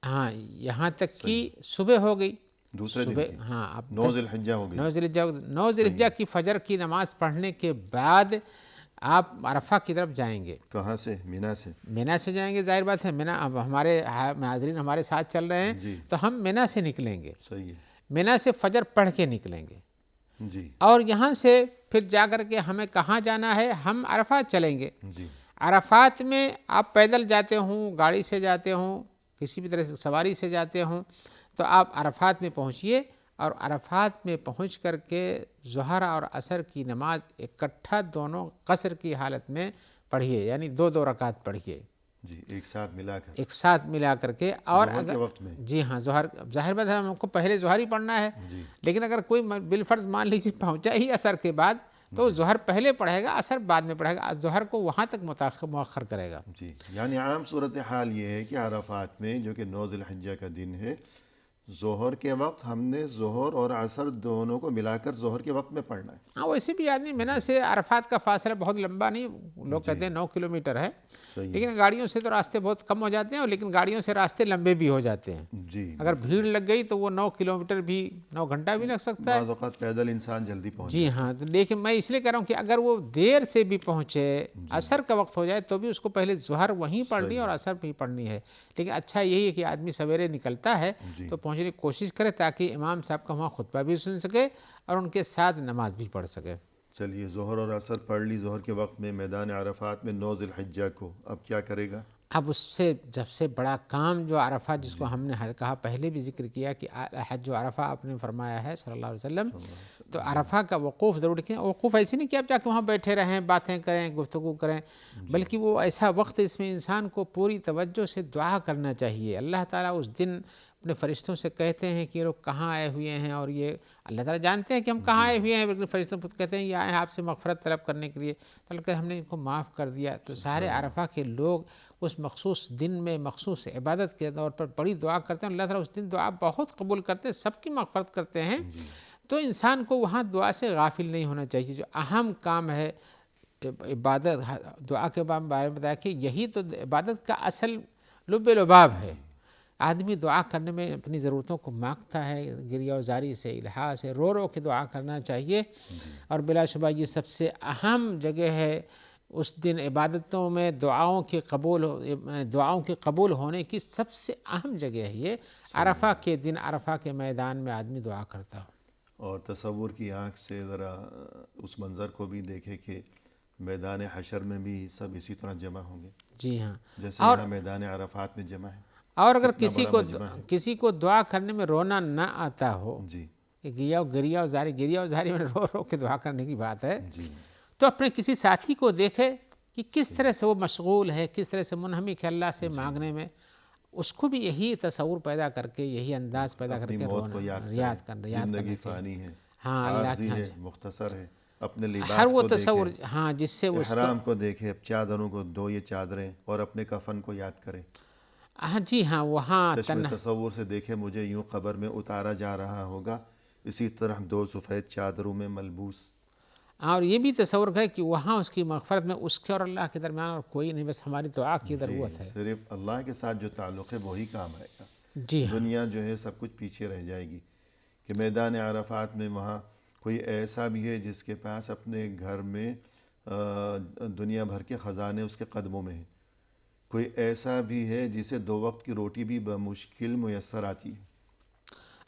ہاں یہاں تک کہ صبح ہو گئی. دوسرے دن کی ہاں اب 9 ذی الحجہ ہو گئی. 9 ذی الحجہ کی فجر کی نماز پڑھنے کے بعد آپ عرفہ کی طرف جائیں گے. کہاں سے؟ مینا سے. مینا سے جائیں گے. ظاہر بات ہے مینا، اب ہمارے ناظرین ہمارے ساتھ چل رہے ہیں تو ہم مینا سے نکلیں گے. صحیح ہے. مینا سے فجر پڑھ کے نکلیں گے. جی. اور یہاں سے پھر جا کر کے ہمیں کہاں جانا ہے؟ ہم عرفات چلیں گے. جی. عرفات میں آپ پیدل جاتے ہوں، گاڑی سے جاتے ہوں، کسی بھی طرح سے سواری سے جاتے ہوں، تو آپ عرفات میں پہنچیے. اور عرفات میں پہنچ کر کے ظہر اور عصر کی نماز اکٹھا دونوں قصر کی حالت میں پڑھیے، یعنی 2 رکعت پڑھیے. جی ایک ساتھ ملا کر کے. اور اگر وقت میں جی ہاں ظہر، ظاہر بات ہے ہم کو پہلے ظہر ہی پڑھنا ہے. لیکن اگر کوئی بالفرض مان لیجیے پہنچا ہی عصر کے بعد تو ظہر پہلے پڑھے گا، عصر بعد میں پڑھے گا. ظہر کو وہاں تک مؤخر کرے گا. جی یعنی عام صورتحال یہ ہے کہ عرفات میں جو کہ 9 ذی الحجہ کا دن ہے، ظہر کے وقت ہم نے ظہر اور عصر دونوں کو ملا کر ظہر کے وقت میں پڑھنا ہے. ہاں ویسے بھی آدمی منی سے عرفات کا فاصلہ بہت لمبا نہیں، لوگ کہتے ہیں 9 کلومیٹر ہے، صحیح. لیکن گاڑیوں سے تو راستے بہت کم ہو جاتے ہیں، اور لیکن گاڑیوں سے راستے لمبے بھی ہو جاتے ہیں. جی اگر بھیڑ لگ گئی تو وہ 9 کلومیٹر بھی 9 گھنٹہ بھی لگ سکتا ہے. بعض اوقات پیدل انسان جلدی پہنچ جی ہاں، تو لیکن میں اس لیے کہہ رہا ہوں کہ اگر وہ دیر سے بھی پہنچے، عصر کا وقت ہو جائے تو بھی اس کو پہلے ظہر وہیں پڑھنی ہے اور عصر بھی پڑھنی ہے. لیکن اچھا یہی ہے کہ آدمی سویرے نکلتا ہے تو پہنچنے کی کوشش کرے تاکہ امام صاحب کا وہاں خطبہ بھی سن سکے اور ان کے ساتھ نماز بھی پڑھ سکے. چلیے ظہر اور عصر پڑھ لی ظہر کے وقت میں میدان عرفات میں 9 ذی الحجہ کو، اب کیا کرے گا؟ اب اس سے جب سے بڑا کام جو عرفہ، جس کو ہم نے کہا پہلے بھی ذکر کیا کہ حج و عرفہ آپ نے فرمایا ہے صلی اللہ علیہ وسلم، تو عرفہ کا وقوف ضرور رکھیں. وقوف ایسے نہیں کہ آپ جا کے وہاں بیٹھے رہیں، باتیں کریں، گفتگو کریں، بلکہ وہ ایسا وقت اس میں انسان کو پوری توجہ سے دعا کرنا چاہیے. اللہ تعالیٰ اس دن اپنے فرشتوں سے کہتے ہیں کہ یہ لوگ کہاں آئے ہوئے ہیں، اور یہ اللہ تعالیٰ جانتے ہیں کہ ہم کہاں آئے ہوئے ہیں، لیکن فرشتوں کو کہتے ہیں یہ آئے ہیں آپ سے مغفرت طلب کرنے کے لیے، بلکہ ہم نے ان کو معاف کر دیا. تو سارے عرفہ کے لوگ اس مخصوص دن میں مخصوص عبادت کے طور پر بڑی دعا کرتے ہیں. اللہ تعالیٰ اس دن دعا بہت قبول کرتے ہیں، سب کی مغفرت کرتے ہیں. تو انسان کو وہاں دعا سے غافل نہیں ہونا چاہیے. جو اہم کام ہے عبادت، دعا کے بارے میں بتایا کہ یہی تو عبادت کا اصل لب لباب ہے. آدمی دعا کرنے میں اپنی ضرورتوں کو مانگتا ہے، گریہ و زاری سے، الحاح سے، رو رو کے دعا کرنا چاہیے. اور بلا شبہ یہ سب سے اہم جگہ ہے اس دن عبادتوں میں. دعاؤں کے قبول ہونے کی سب سے اہم جگہ ہے یہ عرفہ کے دن، عرفہ کے میدان میں آدمی دعا کرتا ہو. اور تصور کی آنکھ سے ذرا اس منظر کو بھی دیکھے کہ میدان حشر میں بھی سب اسی طرح جمع ہوں گے جی ہاں. جیسے یہاں میدان عرفات میں جمع ہے. اور اگر کتنا بڑا مجمع ہے. کسی کو دعا کرنے میں رونا نہ آتا ہو، جی گریہ و زاری میں رو رو کے دعا کرنے کی بات ہے، جی تو اپنے کسی ساتھی کو دیکھے کہ کس طرح سے وہ مشغول ہے، کس طرح سے منہمک ہے اللہ سے مانگنے میں، اس کو بھی یہی تصور پیدا کر کے، یہی انداز پیدا کر اپنی کے موت کو یاد کریں. زندگی فانی ہے، ہاں عارضی ہے، مختصر ہے. اپنے ہر لباس وہ کو تصور، دیکھیں، ہاں جس سے وہ احرام کو دیکھے، چادروں کو دو یہ چادریں، اور اپنے کفن کو یاد کریں. ہاں جی ہاں وہاں چشم تصور سے دیکھے مجھے یوں قبر میں اتارا جا رہا ہوگا، اسی طرح 2 سفید چادروں میں ملبوس. اور یہ بھی تصور کرے کہ وہاں اس کی مغفرت میں اس کے اور اللہ کے درمیان اور کوئی نہیں، بس ہماری دعا کی ضرورت ہے. صرف اللہ کے ساتھ جو تعلق ہے وہی کام آئے گا. جی ہاں دنیا جو ہے سب کچھ پیچھے رہ جائے گی. کہ میدان عرفات میں وہاں کوئی ایسا بھی ہے جس کے پاس اپنے گھر میں دنیا بھر کے خزانے اس کے قدموں میں ہیں. کوئی ایسا بھی ہے جسے 2 وقت کی روٹی بھی بمشکل میسر آتی ہے.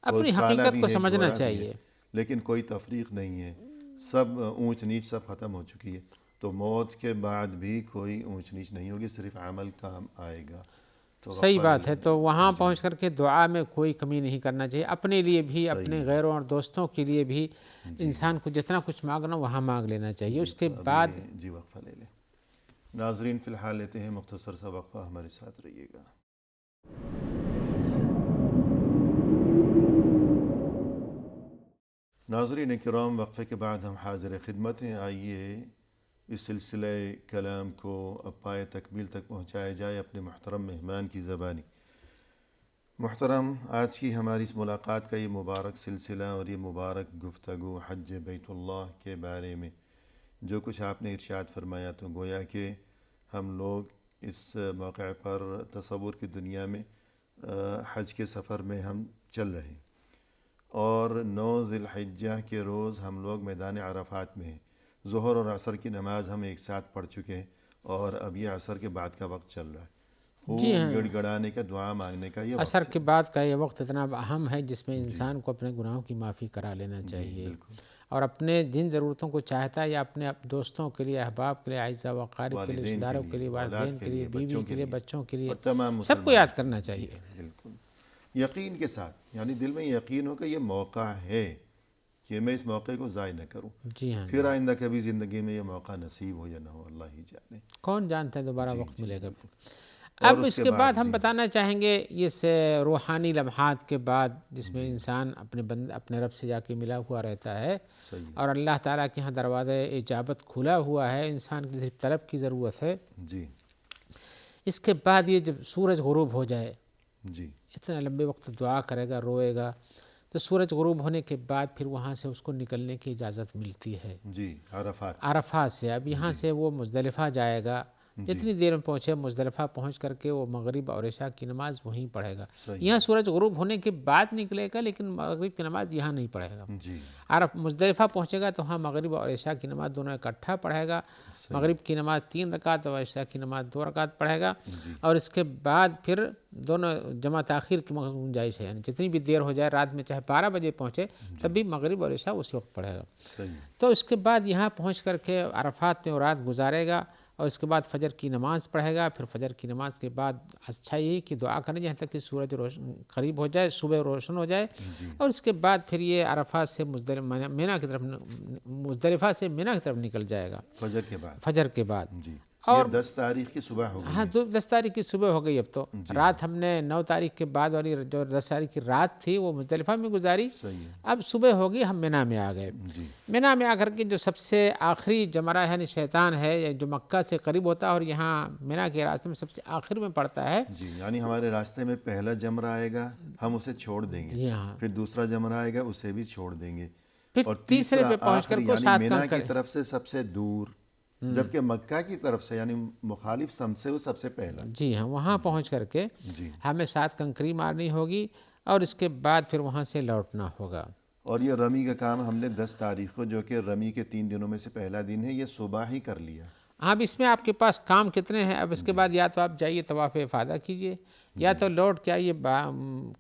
اپنی حقیقت کو سمجھنا چاہیے. لیکن کوئی تفریق نہیں ہے، سب اونچ نیچ سب ختم ہو چکی ہے. تو موت کے بعد بھی کوئی اونچ نیچ نہیں ہوگی، صرف عمل کام آئے گا. تو صحیح بات ہے. تو وہاں پہنچ کر کے دعا میں کوئی کمی نہیں کرنا چاہیے، اپنے لیے بھی، اپنے غیروں اور دوستوں کے لیے بھی. انسان کو جتنا کچھ مانگنا وہاں مانگ لینا چاہیے. اس کے بعد جی وقفہ لے لیں. ناظرین فی الحال لیتے ہیں مختصر سا وقفہ، ہمارے ساتھ رہیے گا. ناظرین کرام، وقفے کے بعد ہم حاضر خدمت ہیں. آئیے اس سلسلہ کلام کو اب پائے تکمیل تک پہنچایا جائے اپنے محترم مہمان کی زبانی. محترم، آج کی ہماری اس ملاقات کا یہ مبارک سلسلہ اور یہ مبارک گفتگو حج بیت اللہ کے بارے میں جو کچھ آپ نے ارشاد فرمایا، تو گویا کہ ہم لوگ اس موقع پر تصور کی دنیا میں حج کے سفر میں ہم چل رہے ہیں، اور 9 ذی الحجہ کے روز ہم لوگ میدان عرفات میں ہیں. ظہر اور عصر کی نماز ہم ایک ساتھ پڑھ چکے ہیں، اور اب یہ عصر کے بعد کا وقت چل رہا ہے. خوب گڑ گڑانے کا، دعا مانگنے کا یہ وقت. عصر کے بعد کا یہ وقت اتنا اہم ہے جس میں انسان کو اپنے گناہوں کی معافی کرا لینا چاہیے، اور اپنے جن ضرورتوں کو چاہتا ہے، یا اپنے دوستوں کے لیے، احباب کے لیے، اعزاء و اقارب کے لیے، رشتہ داروں کے لیے، والدین کے لیے، بیوی کے لیے، بچوں کے لیے، سب کو یاد کرنا چاہیے. بالکل یقین کے ساتھ، یعنی دل میں یقین ہو کہ یہ موقع ہے کہ میں اس موقع کو ضائع نہ کروں. جی ہاں، پھر آئندہ کبھی زندگی میں یہ موقع نصیب ہو یا نہ ہو، اللہ ہی جانے. کون جانتا ہے دوبارہ وقت ملے گا. اب اس کے بعد ہم بتانا چاہیں گے اس روحانی لمحات کے بعد جس میں انسان اپنے رب سے جا کے ملا ہوا رہتا ہے، اور اللہ تعالیٰ کے ہاں دروازہ اجابت کھلا ہوا ہے، انسان کی صرف طلب کی ضرورت ہے. جی. اس کے بعد یہ جب سورج غروب ہو جائے جی اتنا لمبے وقت دعا کرے گا، روئے گا، تو سورج غروب ہونے کے بعد پھر وہاں سے اس کو نکلنے کی اجازت ملتی ہے جی عرفات سے. عرفات سے. اب یہاں سے وہ مزدلفہ جائے گا، جتنی دیر میں پہنچے مزدلفہ پہنچ کر کے وہ مغرب اور عشاء کی نماز وہیں پڑھے گا. صحیح. یہاں سورج غروب ہونے کے بعد نکلے گا لیکن مغرب کی نماز یہاں نہیں پڑھے گا. جی مزدلفہ پہنچے گا تو وہاں مغرب اور عشاء کی نماز دونوں اکٹھا پڑھے گا. مغرب کی نماز 3 رکعت اور عشاء کی نماز 2 رکعت پڑھے گا. اور اس کے بعد پھر دونوں جمع تاخیر کی گنجائش ہے، یعنی جتنی بھی دیر ہو جائے، رات میں چاہے 12 بجے پہنچے تب بھی مغرب اور عشاء اسی وقت پڑھے گا. صحیح. تو اس کے بعد یہاں پہنچ کر کے عرفات میں وہ رات گزارے گا اور اس کے بعد فجر کی نماز پڑھے گا. پھر فجر کی نماز کے بعد اچھا یہی کہ دعا کریں جہاں تک کہ سورج قریب ہو جائے، صبح روشن ہو جائے. اور اس کے بعد پھر یہ عرفات سے مزدلفہ سے مینا کی طرف نکل جائے گا فجر کے بعد. جی. اور 10 تاریخ کی صبح ہو گئی. ہاں 10 تاریخ کی صبح ہو گئی. اب تو رات ہم نے 9 تاریخ کے بعد والی جو 10 تاریخ کی رات تھی وہ مزدلفہ میں گزاری. اب صبح ہوگی، ہم مینا میں آ گئے. مینا میں آ کر کے جو سب سے آخری جمرہ ہے یعنی شیطان ہے جو مکہ سے قریب ہوتا ہے اور یہاں مینا کے راستے میں سب سے آخر میں پڑتا ہے. جی یعنی ہمارے راستے میں پہلا جمرہ آئے گا، ہم اسے چھوڑ دیں گے. جی ہاں. پھر دوسرا جمرہ آئے گا، اسے بھی چھوڑ دیں گے. پھر تیسرے پہ پہنچ کر کو ساتھ مینا کی طرف سے سب سے دور، جبکہ مکہ کی طرف سے یعنی مخالف سمت سے وہ سب سے پہلا. جی ہاں. وہاں پہنچ کر کے ہمیں 7 کنکری مارنی ہوگی اور اس کے بعد پھر وہاں سے لوٹنا ہوگا. اور یہ رمی کا کام ہم نے 10 تاریخ کو، جو کہ رمی کے 3 دنوں میں سے پہلا دن ہے، یہ صبح ہی کر لیا. اب اس میں آپ کے پاس کام کتنے ہیں؟ اب اس کے بعد یا تو آپ جائیے طواف افاضہ کیجئے، یا تو لوٹ کے آئیے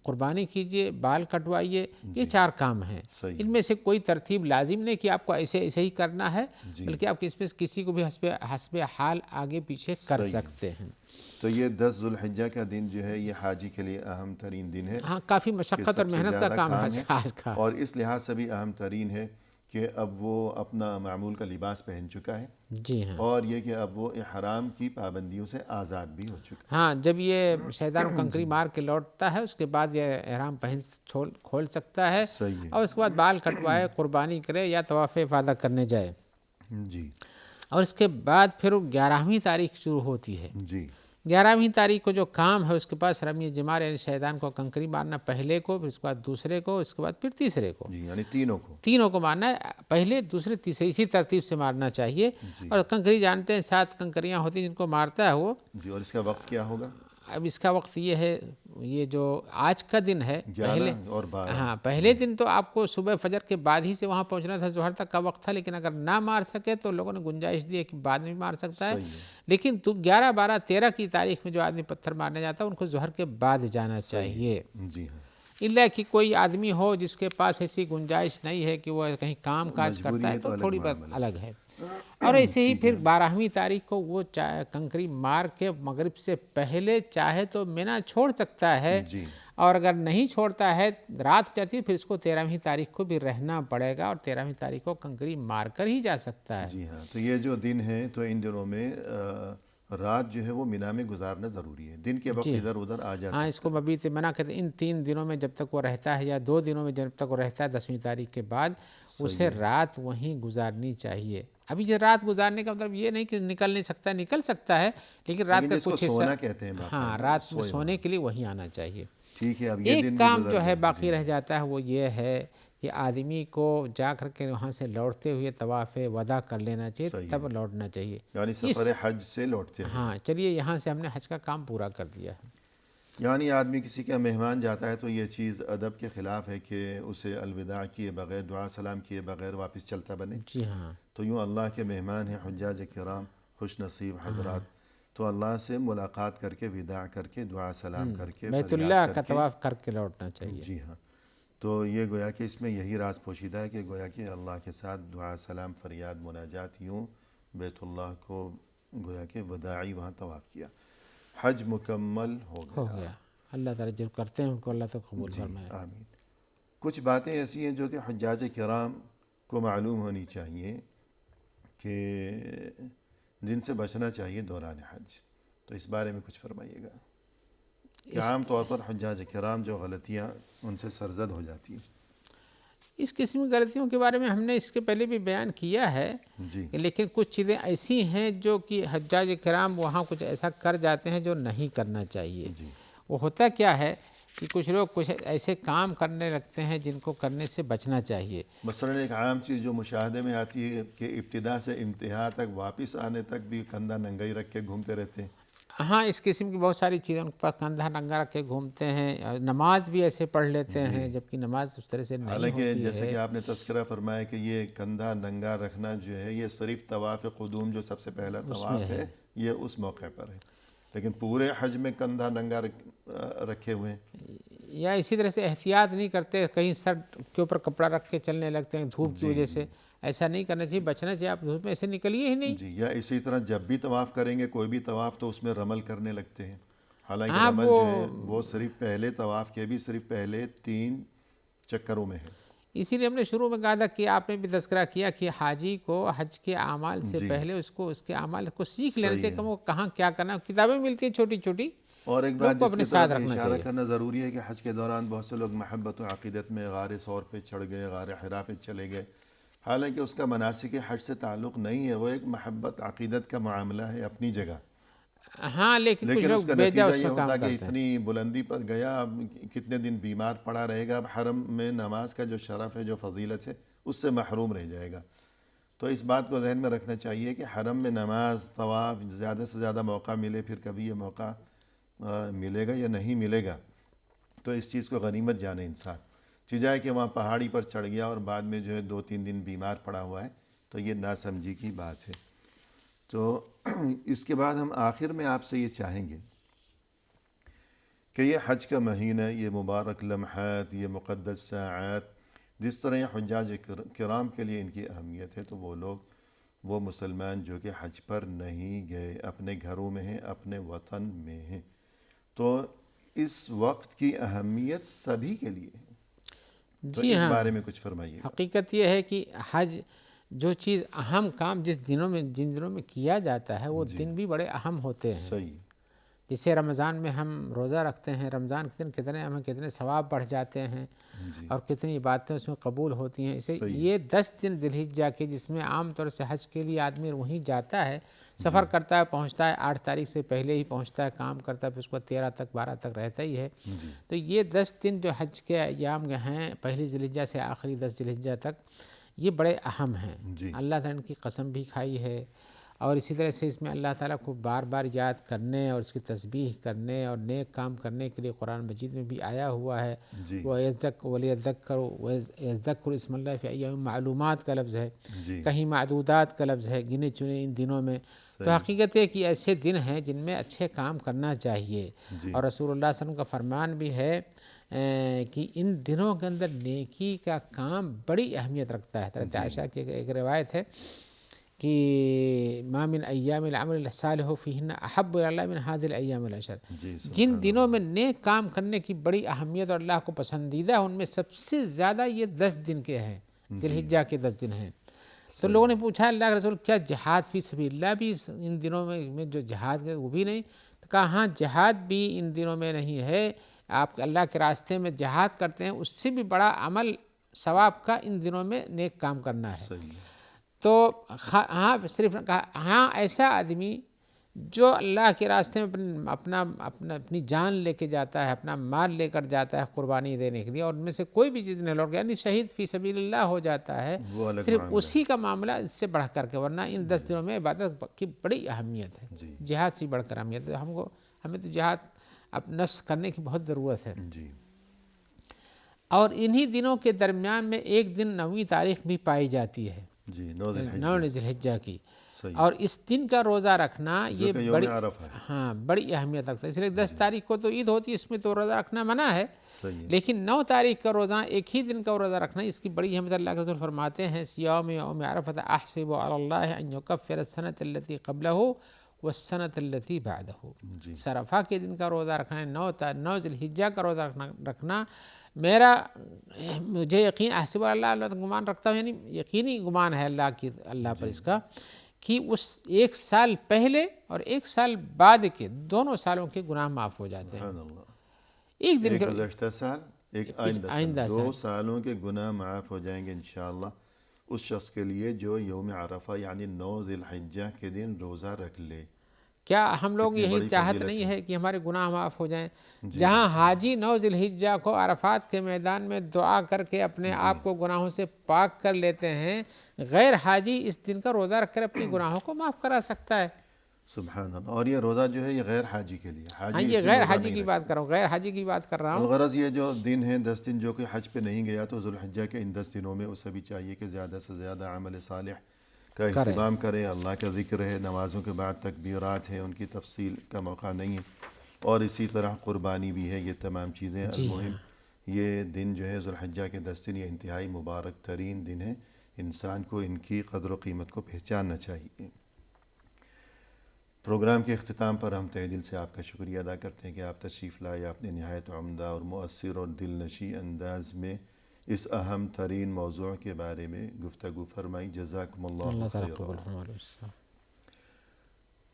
قربانی کیجئے، بال کٹوائیے. یہ 4 کام ہیں. ان میں سے کوئی ترتیب لازم نہیں کہ آپ کو ایسے ہی کرنا ہے، بلکہ آپ اس میں کسی کو بھی حسب حال آگے پیچھے کر سکتے ہیں. تو یہ 10 ذوالحجہ کا دن جو ہے یہ حاجی کے لیے اہم ترین دن ہے. ہاں کافی مشقت اور محنت کا کام ہے حج کا. اور اس لحاظ سے بھی اہم ترین ہے کہ اب وہ اپنا معمول کا لباس پہن چکا ہے. جی ہاں. اور یہ کہ اب وہ احرام کی پابندیوں سے آزاد بھی ہو چکا ہے. ہاں جب یہ شیطان کنکری مار کے لوٹتا ہے اس کے بعد یہ احرام کھول سکتا ہے. صحیح ہے. اور اس کے بعد بال کٹوائے، قربانی کرے یا طواف افاضہ کرنے جائے. جی. اور اس کے بعد پھر 11ویں تاریخ شروع ہوتی ہے. جی. 11ویں تاریخ کو جو کام ہے اس کے پاس رمی جمار یعنی شیطان کو کنکری مارنا، پہلے کو، پھر اس کے بعد دوسرے کو، اس کے بعد پھر تیسرے کو. جی یعنی تینوں کو مارنا ہے. پہلے دوسرے تیسرے اسی ترتیب سے مارنا چاہیے. اور کنکری جانتے ہیں 7 کنکریاں ہوتی ہیں جن کو مارتا ہے وہ. جی. اور اس کا وقت کیا ہوگا؟ اب اس کا وقت یہ ہے، یہ جو آج کا دن ہے 11 اور 12. ہاں پہلے دن تو آپ کو صبح فجر کے بعد ہی سے وہاں پہنچنا تھا، ظہر تک کا وقت تھا، لیکن اگر نہ مار سکے تو لوگوں نے گنجائش دی ہے کہ بعد میں بھی مار سکتا ہے. لیکن 11 12 13 کی تاریخ میں جو آدمی پتھر مارنے جاتا ہے ان کو ظہر کے بعد جانا چاہیے. جی ہاں. اللہ کہ کوئی آدمی ہو جس کے پاس ایسی گنجائش نہیں ہے کہ وہ کہیں کام کاج کرتا ہے تو تھوڑی بات الگ ہے. اور ایسے ہی پھر 12ویں تاریخ کو وہ کنکری مار کے مغرب سے پہلے چاہے تو مینا چھوڑ سکتا ہے. اور اگر نہیں چھوڑتا ہے رات ہو جاتی ہے پھر اس کو 13ویں تاریخ کو بھی رہنا پڑے گا اور 13ویں تاریخ کو کنکری مار کر ہی جا سکتا ہے. جی ہاں. تو یہ جو دن ہے تو ان دنوں میں رات جو ہے وہ مینا میں گزارنا ضروری ہے. دن کے وقت ادھر ادھر آ جا سکتا ہے. ہاں اس کو مبیت منع کہتے ہیں. ان 3 دنوں میں جب تک وہ رہتا ہے یا 2 دنوں میں جب تک وہ رہتا ہے 10ویں تاریخ کے بعد اسے رات وہیں گزارنی چاہیے. ابھی جو رات گزارنے کا مطلب یہ نہیں کہ نکل سکتا ہے لیکن رات کا کچھ سونا کہتے ہیں. ہاں رات میں سونے کے لیے وہیں آنا چاہیے. ٹھیک ہے. اب ایک کام جو ہے باقی رہ جاتا ہے وہ یہ ہے کہ آدمی کو جا کر کے وہاں سے لوٹتے ہوئے طواف وداع کر لینا چاہیے، تب لوٹنا چاہیے. یعنی سفر حج سے لوٹتے ہیں. ہاں چلیے یہاں سے ہم نے حج کا کام پورا کر دیا ہے. یعنی آدمی کسی کا مہمان جاتا ہے تو یہ چیز ادب کے خلاف ہے کہ اسے الوداع کیے بغیر، دعا سلام کیے بغیر واپس چلتا بنے. جی ہاں. تو یوں اللہ کے مہمان ہیں حجاج کرام، خوش نصیب حضرات، تو اللہ سے ملاقات کر کے وداع کر کے دعا سلام کر کے بیت اللہ کا طواف کر کے لوٹنا چاہیے. جی ہاں. تو یہ گویا کہ اس میں یہی راز پوشیدہ ہے کہ گویا کہ اللہ کے ساتھ دعا سلام فریاد مناجات یوں بیت اللہ کو گویا کہ وداعی وہاں طواف کیا. حج مکمل ہو گیا. اللہ تعالیٰ جو کرتے ہیں ان کو اللہ تو قبول فرمائے. آمین. کچھ باتیں ایسی ہیں جو کہ حجاج کرام کو معلوم ہونی چاہیے کہ جن سے بچنا چاہیے دوران حج. تو اس بارے میں کچھ فرمائیے گا کہ عام طور پر حجاج کرام جو غلطیاں ان سے سرزد ہو جاتی ہیں. اس قسم کی غلطیوں کے بارے میں ہم نے اس کے پہلے بھی بیان کیا ہے. لیکن کچھ چیزیں ایسی ہیں جو کہ حجاج کرام وہاں کچھ ایسا کر جاتے ہیں جو نہیں کرنا چاہیے. وہ ہوتا کیا ہے کہ کچھ لوگ کچھ ایسے کام کرنے لگتے ہیں جن کو کرنے سے بچنا چاہیے. مثلاً ایک عام چیز جو مشاہدے میں آتی ہے کہ ابتدا سے انتہا تک واپس آنے تک بھی کندھا ننگا ہی رکھ کے گھومتے رہتے ہیں. ہاں اس قسم کی بہت ساری چیزیں ان کے پاس کندھا ننگا رکھ کے گھومتے ہیں. نماز بھی ایسے پڑھ لیتے ہیں جبکہ نماز اس طرح سے نہیں حالانکہ ہوتی جیسے ہے. کہ آپ نے تذکرہ فرمایا کہ یہ کندھا ننگا رکھنا جو ہے یہ صرف طواف قدوم جو سب سے پہلا طواف ہے یہ اس موقع پر ہے، لیکن پورے حج میں کندھا ننگا رکھے ہوئے ہیں. یا اسی طرح سے احتیاط نہیں کرتے، کہیں سر کے اوپر کپڑا رکھ کے چلنے لگتے ہیں دھوپ کی وجہ سے. ایسا نہیں کرنا چاہیے، بچنا چاہیے. آپ دھوپ میں ایسے نکلیے ہی نہیں. جی، یا اسی طرح جب بھی طواف کریں گے کوئی بھی طواف تو اس میں رمل کرنے لگتے ہیں. حالانکہ ہاں رمل جو ہے وہ صرف پہلے طواف کے بھی صرف پہلے 3 چکروں میں ہے. اسی لیے ہم نے شروع میں کہا تھا کہ آپ نے بھی تذکرہ کیا کہ حاجی کو حج کے اعمال سے پہلے اس کے اعمال کو سیکھ لینا چاہیے کہ وہ کہاں کیا کرنا ہے. کتابیں ملتی ہیں چھوٹی چھوٹی، اور ایک بات جس اپنے کی ساتھ طرف رکھنا اشارہ چاہیے. کرنا ضروری ہے کہ حج کے دوران بہت سے لوگ محبت و عقیدت میں غار ثور پہ چڑھ گئے، غار حرا پہ چلے گئے، حالانکہ اس کا مناسک حج سے تعلق نہیں ہے. وہ ایک محبت عقیدت کا معاملہ ہے اپنی جگہ، ہاں لیکن کچھ لیکن لوگ اس کا بیجا نتیجہ اس یہ میں ہوتا کام کہ کرتے ہیں. اتنی بلندی پر گیا، اب کتنے دن بیمار پڑا رہے گا، اب حرم میں نماز کا جو شرف ہے جو فضیلت ہے اس سے محروم رہ جائے گا. تو اس بات کو ذہن میں رکھنا چاہیے کہ حرم میں نماز طواف زیادہ سے زیادہ موقع ملے، پھر کبھی یہ موقع ملے گا یا نہیں ملے گا، تو اس چیز کو غنیمت جانے انسان. چیزیں کہ وہاں پہاڑی پر چڑھ گیا اور بعد میں جو ہے 2-3 دن بیمار پڑا ہوا ہے تو یہ ناسمجھی کی بات ہے. تو اس کے بعد ہم آخر میں آپ سے یہ چاہیں گے کہ یہ حج کا مہینہ، یہ مبارک لمحات، یہ مقدس ساعات، جس طرح یہ حجاج کرام کے لیے ان کی اہمیت ہے، تو وہ مسلمان جو کہ حج پر نہیں گئے، اپنے گھروں میں ہیں، اپنے وطن میں ہیں، تو اس وقت کی اہمیت سبھی کے لیے ہے. تو جی اس ہاں، بارے میں کچھ فرمائیے. حقیقت یہ ہے کہ حج جو چیز اہم کام جن دنوں میں کیا جاتا ہے وہ دن بھی بڑے اہم ہوتے ہیں. صحیح. جسے رمضان میں ہم روزہ رکھتے ہیں، رمضان کے دن کتنے ثواب بڑھ جاتے ہیں اور کتنی باتیں اس میں قبول ہوتی ہیں. اسے یہ 10 دن ذی الحجہ کے جس میں عام طور سے حج کے لیے آدمی وہیں جاتا ہے، سفر کرتا ہے، پہنچتا ہے 8 تاریخ سے پہلے ہی پہنچتا ہے، کام کرتا ہے، پھر اس کو 13 تک 12 تک رہتا ہی ہے. تو یہ 10 دن جو حج کے ایام ہیں، پہلی ذی الحجہ سے آخری 10 ذی الحجہ تک، یہ بڑے اہم ہیں. اللہ تعالیٰ نے کی قسم بھی کھائی ہے اور اسی طرح سے اس میں اللہ تعالیٰ کو بار بار یاد کرنے اور اس کی تسبیح کرنے اور نیک کام کرنے کے لیے قرآن مجید میں بھی آیا ہوا ہے. وَيَذَّكُّرُ اسْمَ اللَّهِ فِي أَيَّامٍ معلومات کا لفظ ہے، کہیں معدودات کا لفظ ہے، گنے چنے ان دنوں میں. تو حقیقت ہے کہ ایسے دن ہیں جن میں اچھے کام کرنا چاہیے. اور رسول اللہ صلی اللہ علیہ وسلم کا فرمان بھی ہے کہ ان دنوں کے اندر نیکی کا کام بڑی اہمیت رکھتا ہے. حضرت عائشہ کی ایک روایت ہے کہ ما من ایام العمل الصالح فیہن احب الی اللہ من هذه الايام العشر. جن دنوں میں نیک کام کرنے کی بڑی اہمیت اور اللہ کو پسندیدہ ہے ان میں سب سے زیادہ یہ 10 دن کے ہیں، ذی الحجہ کے 10 دن ہیں. تو لوگوں نے پوچھا اللہ کے رسول کیا جہاد فی سبیل اللہ بھی ان دنوں میں جو جہاد ہے وہ بھی نہیں؟ تو کہا ہاں جہاد بھی ان دنوں میں نہیں ہے. آپ اللہ کے راستے میں جہاد کرتے ہیں اس سے بھی بڑا عمل ثواب کا ان دنوں میں نیک کام کرنا ہے. تو ہاں صرف ہاں ایسا آدمی جو اللہ کے راستے میں اپنی جان لے کے جاتا ہے، اپنا مال لے کر جاتا ہے قربانی دینے کے لیے اور ان میں سے کوئی بھی چیز نہیں لوٹ گیا، یعنی شہید فی سبیل اللہ ہو جاتا ہے، صرف اسی کا معاملہ اس سے بڑھ کر کے. ورنہ ان 10 دنوں میں عبادت کی بڑی اہمیت ہے، جہاد سے بڑھ کر اہمیت ہے. ہمیں تو جہاد اب نفس کرنے کی بہت ضرورت ہے. اور انہی دنوں کے درمیان میں ایک دن 9ویں تاریخ بھی پائی جاتی ہے، 9 ذی الحجہ کی. اور اس دن کا روزہ رکھنا یہ بڑی اہمیت رکھتا ہے. اس لیے 10 تاریخ کو تو عید ہوتی ہے، اس میں تو روزہ رکھنا منع ہے، لیکن 9 تاریخ کا روزہ ایک ہی دن کا روزہ رکھنا اس کی بڑی اہمیت. اللہ کے رسول فرماتے ہیں صیام یوم عرفہ احسب علی اللہ ان یکفر السنۃ التي قبلہ والسنۃ التي بعدہ. عرفہ کے دن کا روزہ رکھنا ہے، 9 ذی الحجہ کا روزہ رکھنا مجھے یقین احسب اللہ گمان رکھتا ہوں، یعنی یقینی گمان ہے اللہ پر اس کا کہ اس 1 سال پہلے اور 1 سال بعد کے دونوں سالوں کے گناہ معاف ہو جاتے ہیں. ایک دن گزشتہ سال، ایک آئندہ سال، 2 سالوں کے گناہ معاف ہو جائیں گے انشاءاللہ اس شخص کے لیے جو یوم عرفہ یعنی 9 ذی الحجہ کے دن روزہ رکھ لے. کیا ہم لوگ کتنی یہی بڑی چاہت فضیلت نہیں ہے۔ ہے کہ ہمارے گناہ معاف ہو جائیں؟ جہاں حاجی 9 ذی الحجہ کو عرفات کے میدان میں دعا کر کے اپنے آپ کو گناہوں سے پاک کر لیتے ہیں، غیر حاجی اس دن کا روزہ رکھ کر اپنے گناہوں کو معاف کرا سکتا ہے۔ سبحان اللہ۔ اور یہ روزہ جو ہے یہ غیر حاجی کے لیے، ہاں، حاجی یہ اس دن غیر روزہ حاجی نہیں کی رکھے۔ بات کر رہا ہوں، غیر حاجی کی بات کر رہا ہوں۔ الغرض یہ جو دن ہیں 10 دن جو کہ حج پہ نہیں گیا تو ذوالحجہ کے ان 10 دنوں میں اسے بھی چاہیے کہ زیادہ سے زیادہ عمل صالح کا کریں۔ اہتمام کرے، اللہ کا ذکر ہے، نمازوں کے بعد تکبیرات ہیں، ان کی تفصیل کا موقع نہیں ہے، اور اسی طرح قربانی بھی ہے، یہ تمام چیزیں۔ جی المہم یہ دن جو ہے ذوالحجہ کے 10 دن یہ انتہائی مبارک ترین دن ہے، انسان کو ان کی قدر و قیمت کو پہچاننا چاہیے۔ پروگرام کے اختتام پر ہم تہہ دل سے آپ کا شکریہ ادا کرتے ہیں کہ آپ تشریف لائے، آپ نے نہایت عمدہ اور مؤثر اور دل نشیں انداز میں اس اہم ترین موضوع کے بارے میں گفتگو فرمائی۔ جزاکم اللہ اللہ تعالیٰ خیرا۔ قبول فرمائے۔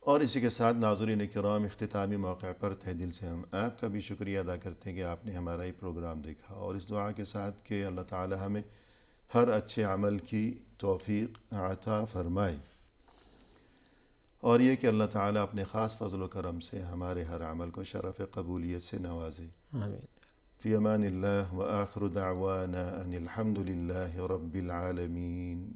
اور اسی کے ساتھ ناظرین کرام، اختتامی موقع پر تہہ دل سے ہم آپ کا بھی شکریہ ادا کرتے ہیں کہ آپ نے ہمارا یہ پروگرام دیکھا، اور اس دعا کے ساتھ کہ اللہ تعالی ہمیں ہر اچھے عمل کی توفیق عطا فرمائے، اور یہ کہ اللہ تعالی اپنے خاص فضل و کرم سے ہمارے ہر عمل کو شرف قبولیت سے نوازے۔ آمین۔ فی امان اللہ، وآخر دعوانا ان الحمد للہ رب العالمین۔